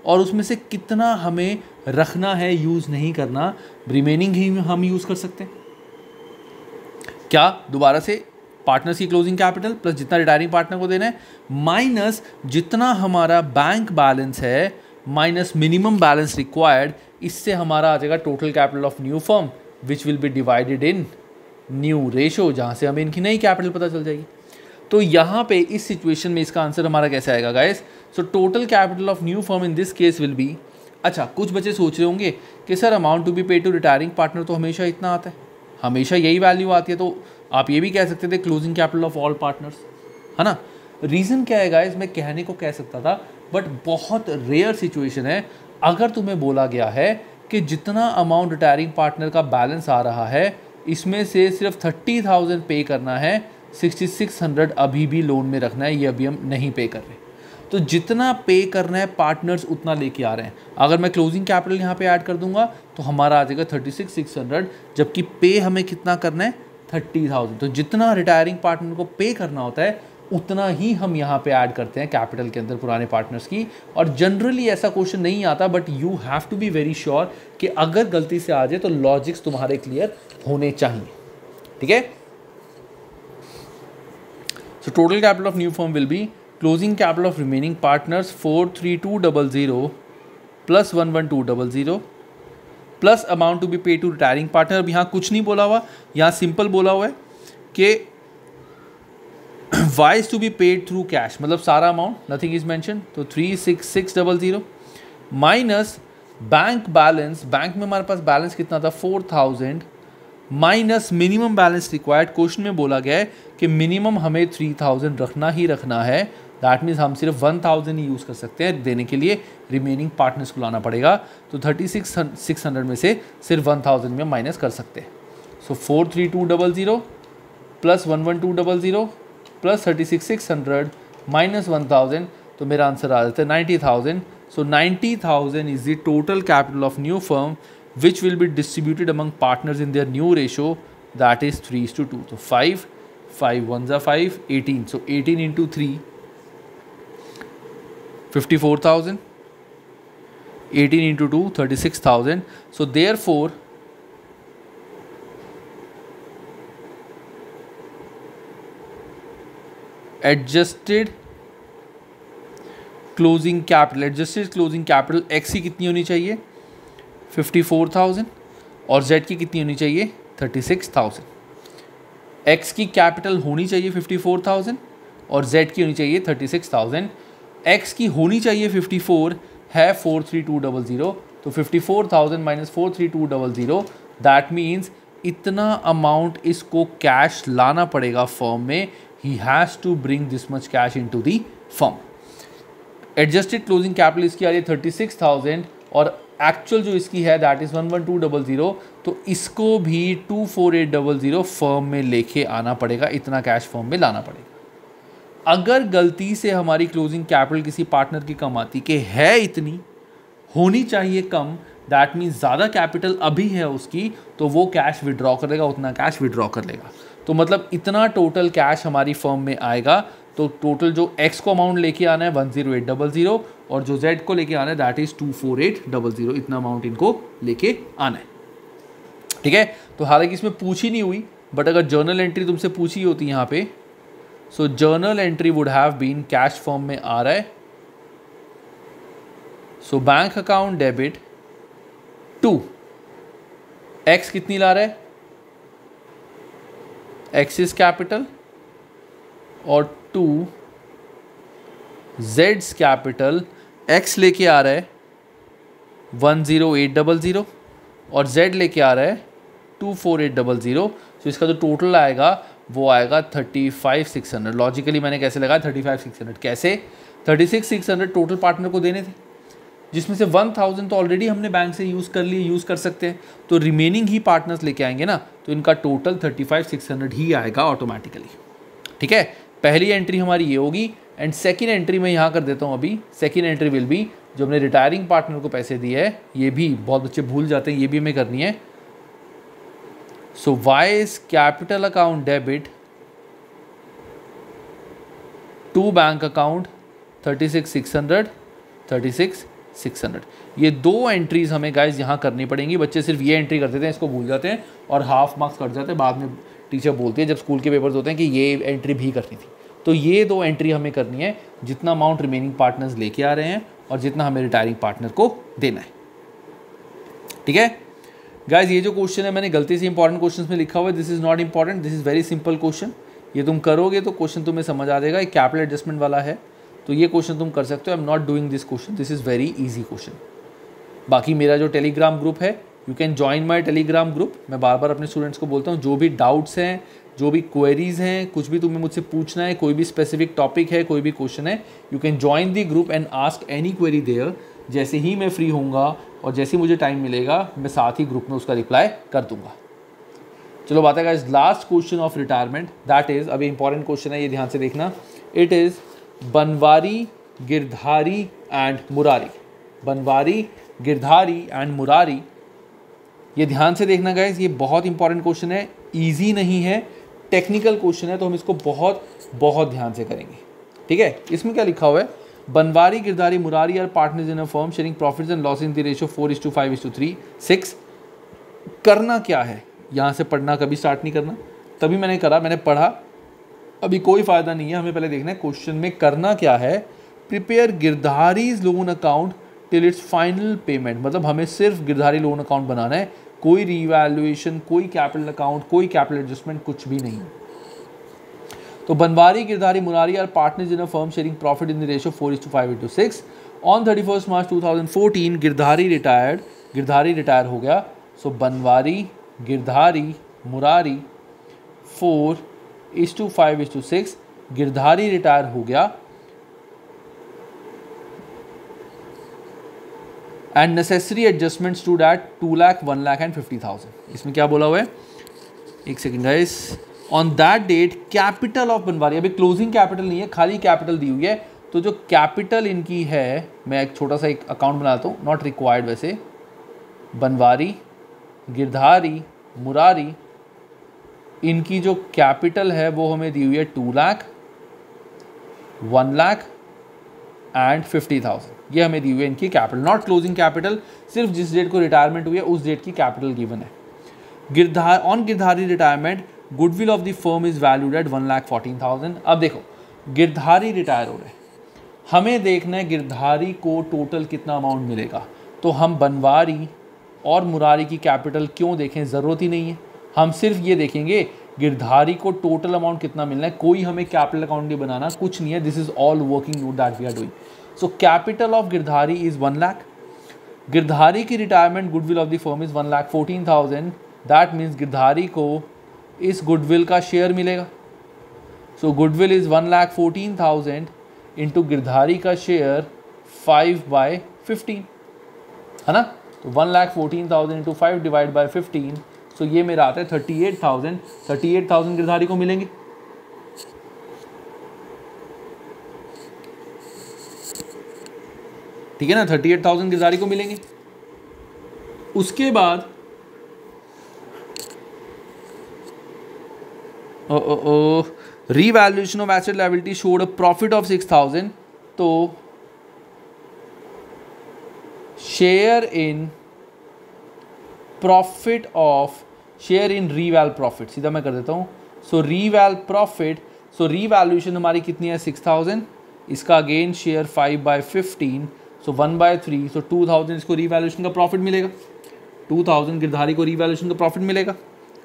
और उसमें से कितना हमें रखना है, यूज़ नहीं करना. रिमेनिंग ही हम यूज़ कर सकते हैं. क्या, दोबारा से, पार्टनर्स की क्लोजिंग कैपिटल प्लस जितना रिटायरिंग पार्टनर को देना है माइनस जितना हमारा बैंक बैलेंस है माइनस मिनिमम बैलेंस रिक्वायर्ड. इससे हमारा आ जाएगा total capital of new firm which will B divided in new ratio, जहाँ से हमें इनकी नई कैपिटल पता चल जाएगी. तो यहाँ पे इस सिचुएशन में इसका आंसर हमारा कैसे आएगा guys. So total capital of new firm in this case will be. अच्छा, कुछ बच्चे सोच रहे होंगे कि sir amount to be paid to retiring partner तो हमेशा इतना आता है, हमेशा यही वैल्यू आती है, तो आप ये भी कह सकते थे closing capital of all partners, है ना. रीज़न क्या है गाइस, मैं कहने को कह सकता था बट बहुत रेयर सिचुएशन है. अगर तुम्हें बोला गया है कि जितना अमाउंट रिटायरिंग पार्टनर का बैलेंस आ रहा है इसमें से सिर्फ 30,000 पे करना है, 6600 अभी भी लोन में रखना है, ये अभी हम नहीं पे कर रहे. तो जितना पे करना है पार्टनर्स उतना लेके आ रहे हैं. अगर मैं क्लोजिंग कैपिटल यहाँ पे ऐड कर दूंगा तो हमारा आ जाएगा 36,600, जबकि पे हमें कितना करना है 30,000. तो जितना रिटायरिंग पार्टनर को पे करना होता है उतना ही हम यहाँ पे ऐड करते हैं कैपिटल के अंदर पुराने पार्टनर्स की. और जनरली ऐसा क्वेश्चन नहीं आता but you have to be very sure कि अगर गलती से आ जाए तो लॉजिक्स तुम्हारे क्लियर होने चाहिए. ठीक है. So total capital of new firm will be closing capital of remaining partners 43200 plus 11200 plus amount to be paid to retiring partner. अब यहाँ कुछ नहीं बोला हुआ, यहाँ सिंपल बोला हुआ है कि y is to be paid through cash, मतलब सारा अमाउंट, नथिंग इज मेंशन. तो 36600 माइनस बैंक बैलेंस, बैंक में हमारे पास बैलेंस कितना था 4000 minus minimum balance required. Question में बोला गया है कि मिनिमम हमें 3000 रखना ही रखना है. दैट मीन्स हम सिर्फ 1000 ही यूज़ कर सकते हैं देने के लिए, रिमेनिंग पार्टनर्स को लाना पड़ेगा. तो 36,600 में से सिर्फ 1000 में माइनस कर सकते हैं. सो 43200 प्लस 11200 प्लस 36,600 माइनस 1000, तो मेरा आंसर आ जाता है 90,000. सो 90,000 is the total capital of new firm which will be distributed among partners in their new ratio, that is 3:2. So 5 1s are 5, 18. So 18 into 3, 54,000. 18 into 2, 36,000. So therefore adjusted closing capital x की कितनी होनी चाहिए 54,000 और z की कितनी होनी चाहिए 36,000. x की कैपिटल होनी चाहिए 54,000, और Z की होनी चाहिए 36,000, X की होनी चाहिए 54, है 43200, तो 54,000 माइनस 43200, दैट मीन्स इतना अमाउंट इसको कैश लाना पड़ेगा फर्म में. He has to bring this much cash into the firm. Adjusted closing capital इसकी आ रही है 36,000 और एक्चुअल जो इसकी है दैट इज़ 11200, तो इसको भी 24800 फर्म में लेके आना पड़ेगा. इतना कैश फर्म में लाना पड़ेगा. अगर गलती से हमारी क्लोजिंग कैपिटल किसी पार्टनर की कम आती कि है इतनी, होनी चाहिए कम, दैट मीन्स ज़्यादा कैपिटल अभी है उसकी, तो वो कैश विड्रॉ कर लेगा, उतना कैश विड्रॉ कर लेगा. तो मतलब इतना टोटल कैश हमारी फर्म में आएगा. तो टोटल जो X को अमाउंट लेके आना है 10800 और जो Z को लेके आना है दैट इज़ 24800. इतना अमाउंट इनको लेके आना है. ठीक है. तो हालांकि इसमें पूछी नहीं हुई, बट अगर जर्नल एंट्री तुमसे पूछी होती यहाँ पे, so journal entry would have been cash firm में आ रहा है. So bank account debit to X कितनी ला रहा है, एक्सिस कैपिटल, और टू Z's कैपिटल. X लेके आ रहा है 10800 और Z लेके आ रहा है 24800. तो इसका जो टोटल आएगा वो आएगा 35,600. लॉजिकली मैंने कैसे लगाया 35,600, कैसे 36,600 टोटल पार्टनर को देने थे, जिसमें से 1,000 तो ऑलरेडी हमने बैंक से यूज़ कर लिए, यूज़ कर सकते हैं. तो रिमेनिंग ही पार्टनर्स लेके आएंगे ना, तो इनका टोटल 35,600 ही आएगा ऑटोमेटिकली. ठीक है. पहली एंट्री हमारी ये होगी. एंड सेकेंड एंट्री मैं यहाँ कर देता हूँ अभी. सेकेंड एंट्री विल बी, जो हमने रिटायरिंग पार्टनर को पैसे दिए है, ये भी बहुत बच्चे भूल जाते हैं, ये भी हमें करनी है. So Y is capital account debit to bank account 36,600. ये दो एंट्रीज हमें गाइज यहाँ करनी पड़ेंगी. बच्चे सिर्फ ये एंट्री कर देते हैं, इसको भूल जाते हैं और हाफ मार्क्स कट जाते हैं. बाद में टीचर बोलती है जब स्कूल के पेपर्स होते हैं कि ये एंट्री भी करनी थी. तो ये दो एंट्री हमें करनी है, जितना अमाउंट रिमेनिंग पार्टनर्स लेके आ रहे हैं और जितना हमें रिटायरिंग पार्टनर को देना है. ठीक है गाइज. ये जो क्वेश्चन है मैंने गलती से इंपॉर्टेंट क्वेश्चन में लिखा हुआ है. This is not important, this is very simple question. ये तुम करोगे तो क्वेश्चन तुम्हें समझ आ जाएगा. कैपिटल एडजस्टमेंट वाला है, तो ये क्वेश्चन तुम कर सकते हो. I am not doing this question, this is very easy question. बाकी मेरा जो टेलीग्राम ग्रुप है, you can join my Telegram group. मैं बार बार अपने स्टूडेंट्स को बोलता हूँ, जो भी डाउट्स हैं, जो भी क्वेरीज हैं, कुछ भी तुम्हें मुझसे पूछना है, कोई भी स्पेसिफिक टॉपिक है, कोई भी क्वेश्चन है, you can join the group and ask any query there. जैसे ही मैं फ्री होऊंगा और जैसे ही मुझे टाइम मिलेगा, मैं साथ ही ग्रुप में उसका रिप्लाई कर दूंगा. चलो बात है guys last question of retirement, that is, अभी इंपॉर्टेंट क्वेश्चन है, ये ध्यान से देखना. It is Banwari, Girdhari and Murari. Banwari, Girdhari and Murari. ये ध्यान से देखना गाइस, ये बहुत इंपॉर्टेंट क्वेश्चन है. इजी नहीं है, टेक्निकल क्वेश्चन है, तो हम इसको बहुत बहुत ध्यान से करेंगे. ठीक है. इसमें क्या लिखा हुआ है, Banwari, Girdhari, Murari are partners in a firm sharing profits and losses in the ratio 4:5:3 6. करना क्या है, यहाँ से पढ़ना कभी स्टार्ट नहीं करना. तभी मैंने करा, मैंने पढ़ा, अभी कोई फ़ायदा नहीं है. हमें पहले देखना है क्वेश्चन में करना क्या है. Prepare Girdhari's loan account till its final payment. मतलब हमें सिर्फ गिरधारी लोन अकाउंट बनाना है, कोई रीवैल्यूएशन, कोई कैपिटल अकाउंट, कोई कैपिटल एडजस्टमेंट, कुछ भी नहीं. तो Banwari, Girdhari, Murari are partners in a firm sharing profit in the ratio 4:5:6. On 31 March 2014 Girdhari retire हो गया. सो बनवारी, गिरधारी, मुरारी 4:5:6. गिरधारी रिटायर हो गया and necessary adjustment stood at 2 lakh, 1 lakh and 50,000. इसमें क्या बोला हुआ है, एक second guys. On that date capital of Banwari, अभी क्लोजिंग कैपिटल नहीं है, खाली कैपिटल दी हुई है. तो जो कैपिटल इनकी है, मैं एक छोटा सा एक अकाउंट बनाता हूँ, नॉट रिक्वायर्ड वैसे. बनवारी, गिरधारी, मुरारी, इनकी जो कैपिटल है वो हमें दी हुई है 2 लाख, 1 लाख एंड 50,000. ये हमें दी हुई है इनकी कैपिटल, नॉट क्लोजिंग कैपिटल. सिर्फ जिस डेट को रिटायरमेंट हुई है उस डेट की कैपिटल गिवन है. On Girdhari retirement goodwill of the firm is valued at 1,14,000. अब देखो गिरधारी रिटायर हो रहे हैं, हमें देखना है गिरधारी को टोटल कितना अमाउंट मिलेगा. तो हम बनवारी और मुरारी की कैपिटल क्यों देखें, ज़रूरत ही नहीं है. हम सिर्फ ये देखेंगे गिरधारी को टोटल अमाउंट कितना मिलना है, कोई हमें कैपिटल अकाउंट नहीं बनाना, कुछ नहीं है, this is all working note that we are doing. So capital of Girdhari is 1 lakh, Girdhari की retirement goodwill of the firm is 1,14,000, that means Girdhari को इस गुडविल का शेयर मिलेगा। So goodwill is 1,14,000 into Girdhari का शेयर 5/15, है ना। तो 1,14,000 इंटू 5 डिवाइड बाई 15, सो ये मेरा आता है 38,000। 38,000 गिरधारी को मिलेंगे। ठीक है ना, 38,000 गिरधारी को मिलेंगे। उसके बाद revaluation of asset liability showed a profit of 6,000, तो share in profit of, share in reval profit, सीधा मैं कर देता हूँ। सो रीवैल प्रॉफिट, सो रीवैल्यूएशन हमारी कितनी है 6,000, इसका अगेन शेयर 5/15, सो 1/3, सो 2,000 इसको रीवैल्यूएशन का प्रॉफिट मिलेगा, 2,000 गिरधारी को रीवैल्यूएशन का प्रॉफिट मिलेगा।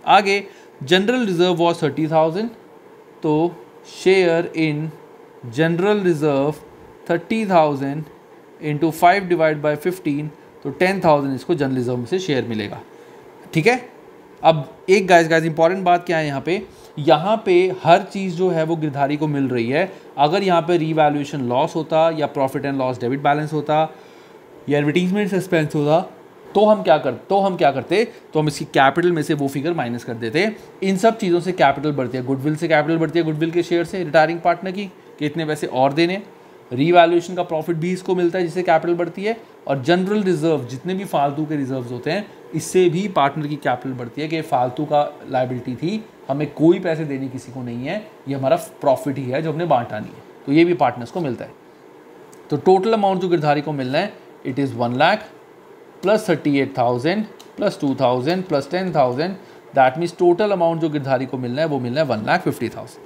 आगे जनरल रिजर्व वॉज 30,000, तो share in general reserve 30,000 into 5 divide by 15, तो 10,000 इसको जनरल रिजर्व में से शेयर मिलेगा। ठीक है। अब एक गाइस इंपॉर्टेंट बात क्या है यहाँ पे हर चीज़ जो है वो गिरधारी को मिल रही है। अगर यहाँ पे रीवैल्यूएशन लॉस होता या profit and loss debit balance होता या एडवर्टीजमेंट सस्पेंस होता तो हम क्या करते, तो हम इसकी कैपिटल में से वो फिगर माइनस कर देते। इन सब चीज़ों से कैपिटल बढ़ती है, गुडविल से कैपिटल बढ़ती है, गुडविल के शेयर से रिटायरिंग पार्टनर की कि इतने पैसे और देने, रीवैल्यूएशन का प्रॉफिट भी इसको मिलता है जिससे कैपिटल बढ़ती है, और जनरल रिजर्व जितने भी फालतू के रिजर्व्स होते हैं इससे भी पार्टनर की कैपिटल बढ़ती है कि फालतू का लायबिलिटी थी, हमें कोई पैसे देने किसी को नहीं है, ये हमारा प्रॉफिट ही है जो हमने बांटा नहीं है, तो ये भी पार्टनर्स को मिलता है। तो टोटल अमाउंट जो गिरधारी को मिलना है it is 1 lakh plus 38,000 plus 2,000 plus 10,000, that means total amount जो गिरधारी को मिलना है वो मिलना है 1,50,000।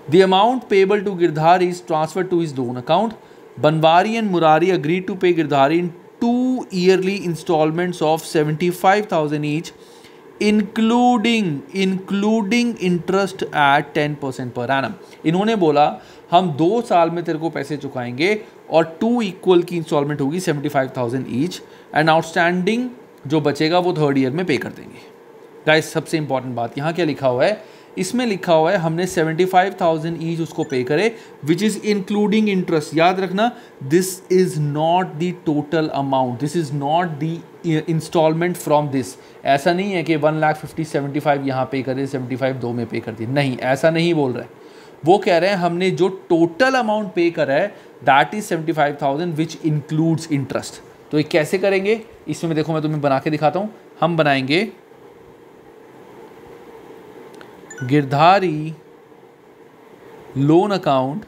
The amount payable to Girdhari is transferred to his loan account. Banwari and Murari agreed to pay Girdhari in 2 yearly installments of 75,000 each, including interest at 10% per annum. इन्होंने बोला हम 2 साल में तेरे को पैसे चुकाएंगे और 2 इक्वल की इंस्टॉलमेंट होगी 75,000 ईच, एंड आउटस्टैंडिंग जो बचेगा वो 3rd ईयर में पे कर देंगे। गाइस सबसे इंपॉर्टेंट बात यहाँ क्या लिखा हुआ है, इसमें लिखा हुआ है हमने 75,000 ईच उसको पे करे विच इज़ इंक्लूडिंग इंटरेस्ट। याद रखना this is not the total amount, this is not the instalment from this. ऐसा नहीं है कि 1,50,000 75 यहाँ पे करे 75 2 में पे कर दिए, नहीं ऐसा नहीं बोल रहा है। वो कह रहे हैं हमने जो टोटल अमाउंट पे करा है that is 75,000 which includes interest. तो ये कैसे करेंगे, इसमें देखो मैं तुम्हें बना के दिखाता हूँ। हम बनाएंगे गिरधारी लोन अकाउंट,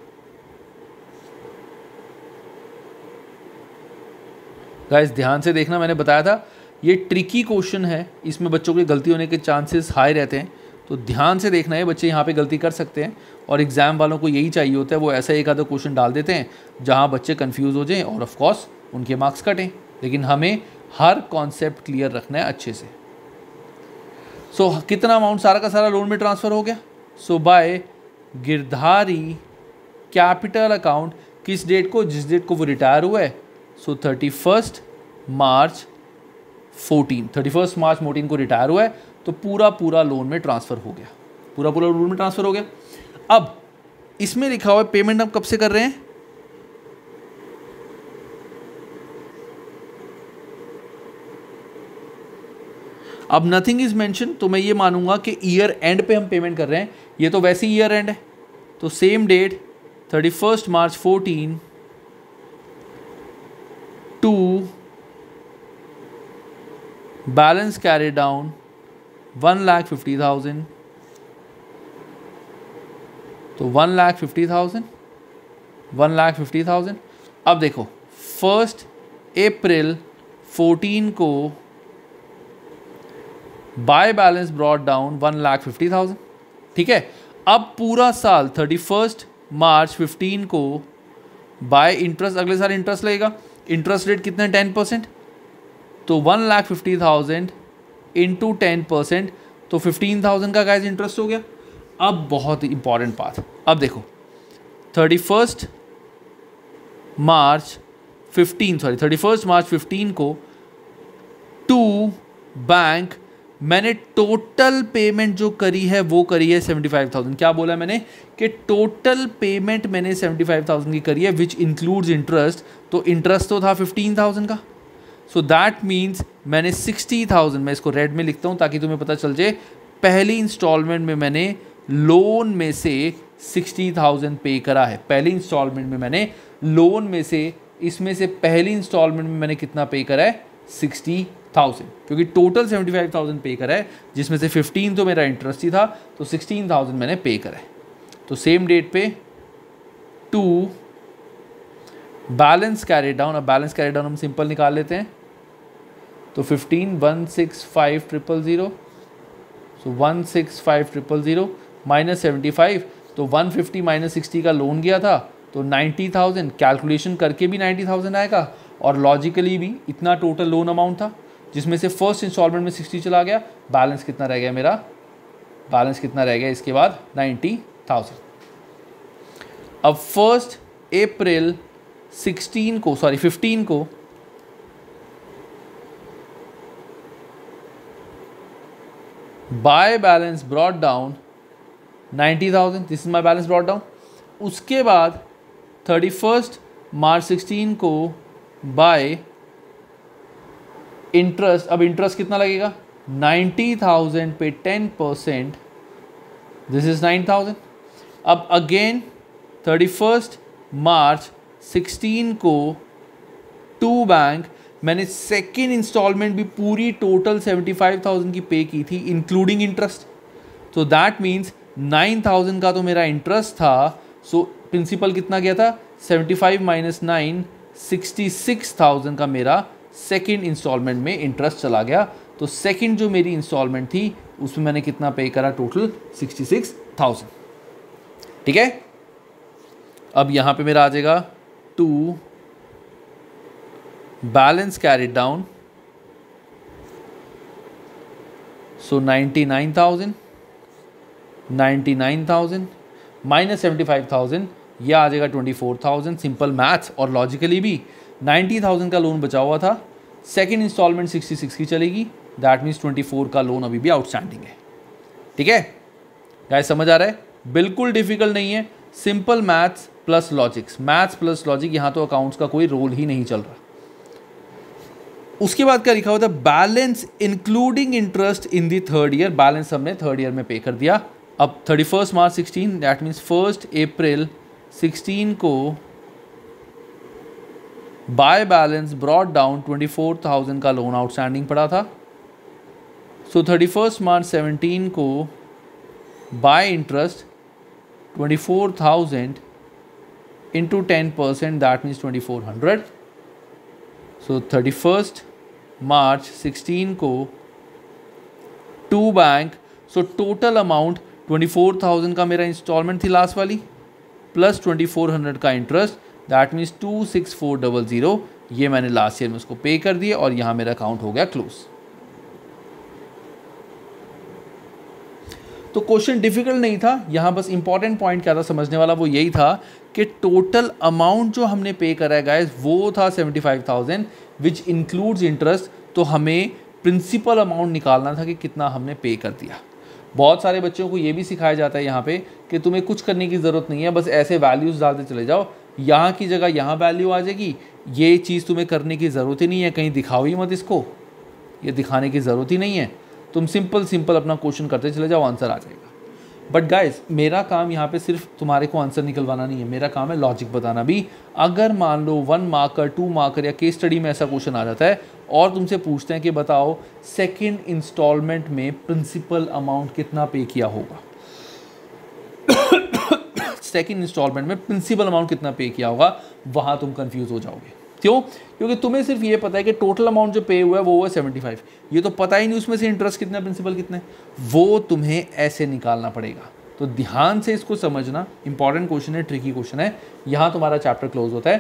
गाइस ध्यान से देखना, मैंने बताया था ये ट्रिकी क्वेश्चन है, इसमें बच्चों के गलती होने के चांसेस हाई रहते हैं, तो ध्यान से देखना है। बच्चे यहाँ पे गलती कर सकते हैं और एग्ज़ाम वालों को यही चाहिए होता है, वो ऐसा एक आधा क्वेश्चन डाल देते हैं जहाँ बच्चे कंफ्यूज हो जाएं और ऑफ कोर्स उनके मार्क्स कटें। लेकिन हमें हर कॉन्सेप्ट क्लियर रखना है अच्छे से। सो कितना अमाउंट सारा का सारा लोन में ट्रांसफ़र हो गया। सो बाय गिरधारी कैपिटल अकाउंट किस डेट को, जिस डेट को वो रिटायर हुआ है, सो 31 मार्च 14 को रिटायर हुआ है, तो पूरा लोन में ट्रांसफ़र हो गया, पूरा लोन में ट्रांसफ़र हो गया। अब इसमें लिखा हुआ है पेमेंट हम कब से कर रहे हैं, अब नथिंग इज मेंशन, तो मैं ये मानूंगा कि ईयर एंड पे हम पेमेंट कर रहे हैं, ये तो वैसे ही ईयर एंड है, तो same date 31 March 14 to balance carry down 1,50,000, तो 1,50,000। अब देखो 1 अप्रैल 14 को बाय बैलेंस ब्रॉट डाउन 1,50,000, ठीक है। अब पूरा साल 31 मार्च 15 को बाय इंटरेस्ट, अगले साल इंटरेस्ट लगेगा, इंटरेस्ट रेट कितना है 10%, तो 1,50,000 इंटू 10%, तो तो 15,000 का गाइस इंटरेस्ट हो गया। अब बहुत इंपॉर्टेंट बात, अब देखो 31 मार्च 15 को टू बैंक मैंने टोटल पेमेंट जो करी है वो करी है 75,000। क्या बोला मैंने कि टोटल पेमेंट मैंने 75,000 की करी है विच इंक्लूड्स इंटरेस्ट। तो इंटरेस्ट तो था 15,000 का, सो दैट मीन्स मैंने 60,000, मैं इसको रेड में लिखता हूँ ताकि तुम्हें पता चल जाए, पहली इंस्टॉलमेंट में मैंने लोन में से 60,000 पे करा है। पहली इंस्टॉलमेंट में मैंने लोन में से, इसमें से पहली इंस्टॉलमेंट में मैंने कितना पे करा है 60,000, क्योंकि टोटल 75,000 पे करा है जिसमें से 15 तो मेरा इंटरेस्ट ही था, तो 16,000 मैंने पे करा है। तो सेम डेट पे टू बैलेंस कैरी डाउन, अब बैलेंस कैरी डाउन हम सिंपल निकाल लेते हैं। तो 15,165,000, सो 165,000 माइनस 75, तो 150 माइनस 60 का लोन गया था तो 90,000, कैलकुलेशन करके भी 90,000 आएगा और लॉजिकली भी इतना टोटल लोन अमाउंट था जिसमें से फर्स्ट इंस्टॉलमेंट में 60 चला गया, बैलेंस कितना रह गया मेरा, बैलेंस कितना रह गया इसके बाद 90,000। अब 1 अप्रैल 15 को bye balance brought down 90,000, this is my balance brought down. उसके बाद 31 मार्च 16 को बाय इंटरेस्ट, अब इंटरेस्ट कितना लगेगा 90,000 पे 10%, दिस इज 9,000। अब अगेन 31 मार्च 16 को टू बैंक मैंने सेकेंड इंस्टॉलमेंट भी पूरी टोटल 75,000 की पे की थी इंक्लूडिंग इंटरेस्ट, तो दैट मीन्स 9,000 का तो मेरा इंटरेस्ट था, सो प्रिंसिपल कितना गया था 75 माइनस 9, 66,000 का मेरा सेकेंड इंस्टॉलमेंट में इंटरेस्ट चला गया। तो सेकेंड जो मेरी इंस्टॉलमेंट थी उसमें मैंने कितना पे करा, टोटल 66,000। ठीक है, अब यहाँ पे मेरा आ जाएगा to balance carried down, so 99,000 minus 75,000, यह आ जाएगा 24,000। सिंपल मैथ्स और लॉजिकली भी 90,000 का लोन बचा हुआ था, सेकेंड इंस्टॉलमेंट 66 की चलेगी, दैट मीन्स 24 का लोन अभी भी आउटस्टैंडिंग है। ठीक है गाइस, समझ आ रहा है, बिल्कुल डिफिकल्ट नहीं है, simple maths plus logics, maths plus logic, यहाँ तो अकाउंट्स का कोई रोल ही नहीं चल रहा। उसके बाद क्या लिखा हुआ था, balance including interest in the third year, balance हमने थर्ड ईयर में पे कर दिया। अब 31 मार्च 16, दैट मीन्स 1 अप्रैल 16 को बाय बैलेंस ब्रॉट डाउन 24,000 का लोन आउटस्टैंडिंग पड़ा था, सो 31 मार्च 17 को by interest 24,000 into 10%, that means 2400, so 31 मार्च 16 को to bank, so total amount 24,000 का मेरा इंस्टॉलमेंट थी लास्ट वाली, प्लस 2400 का इंटरेस्ट, दैट मीन्स 26400, ये मैंने लास्ट ईयर में उसको पे कर दिया और यहाँ मेरा अकाउंट हो गया क्लोज। तो क्वेश्चन डिफिकल्ट नहीं था, यहाँ बस इंपॉर्टेंट पॉइंट क्या था समझने वाला, वो यही था कि टोटल अमाउंट जो हमने पे करा है गाइस वो था 75,000 विच इंक्लूड्स इंटरेस्ट, तो हमें प्रिंसिपल अमाउंट निकालना था कि कितना हमने पे कर दिया। बहुत सारे बच्चों को ये भी सिखाया जाता है यहाँ पे कि तुम्हें कुछ करने की ज़रूरत नहीं है, बस ऐसे वैल्यूज़ डालते चले जाओ, यहाँ की जगह यहाँ वैल्यू आ जाएगी, ये चीज़ तुम्हें करने की ज़रूरत ही नहीं है, कहीं दिखाओ ही मत इसको, ये दिखाने की ज़रूरत ही नहीं है, तुम सिंपल अपना क्वेश्चन करते चले जाओ, आंसर आ जाएगा। बट गाइस, मेरा काम यहाँ पे सिर्फ तुम्हारे को आंसर निकलवाना नहीं है, मेरा काम है लॉजिक बताना भी। अगर मान लो 1 मार्कर 2 मार्कर या केस स्टडी में ऐसा क्वेश्चन आ जाता है और तुमसे पूछते हैं कि बताओ सेकंड इंस्टॉलमेंट में प्रिंसिपल अमाउंट कितना पे किया होगा, सेकंड इंस्टॉलमेंट में प्रिंसिपल अमाउंट कितना पे किया होगा, वहाँ तुम कंफ्यूज हो जाओगे। क्यों? क्योंकि तुम्हें सिर्फ ये पता है कि टोटल अमाउंट जो पे हुआ है वो हुआ 75, ये तो पता ही नहीं उसमें से इंटरेस्ट कितना प्रिंसिपल कितना है, वो तुम्हें ऐसे निकालना पड़ेगा। तो ध्यान से इसको समझना, इंपॉर्टेंट क्वेश्चन है, ट्रिकी क्वेश्चन है। यहाँ तुम्हारा चैप्टर क्लोज होता है।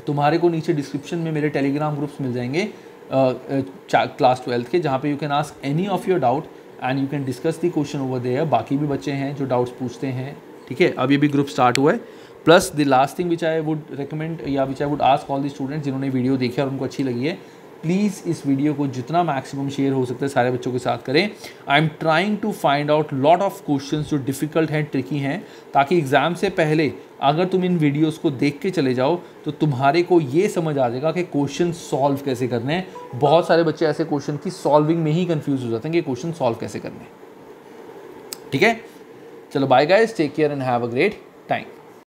तुम्हारे को नीचे डिस्क्रिप्शन में मेरे टेलीग्राम ग्रुप्स मिल जाएंगे क्लास 12 के, जहाँ पे you can ask any of your doubt. And you can discuss the question over there. बाकी भी बच्चे हैं जो डाउट्स पूछते हैं, ठीक है। अभी भी ग्रुप स्टार्ट हुआ है। Plus the last thing which I would recommend या which I would ask all the students जिन्होंने वीडियो देखी और उनको अच्छी लगी है, प्लीज़ इस वीडियो को जितना मैक्सिमम शेयर हो सकता है सारे बच्चों के साथ करें। I am trying to find out lot of questions जो डिफ़िकल्ट हैं, ट्रिकी हैं, ताकि एग्ज़ाम से पहले अगर तुम इन वीडियोस को देख के चले जाओ तो तुम्हारे को ये समझ आ जाएगा कि क्वेश्चन सॉल्व कैसे करने हैं। बहुत सारे बच्चे ऐसे क्वेश्चन की सॉल्विंग में ही कंफ्यूज हो जाते हैं कि क्वेश्चन सॉल्व कैसे करने हैं, ठीक है। चलो bye guys, take care and have a great time.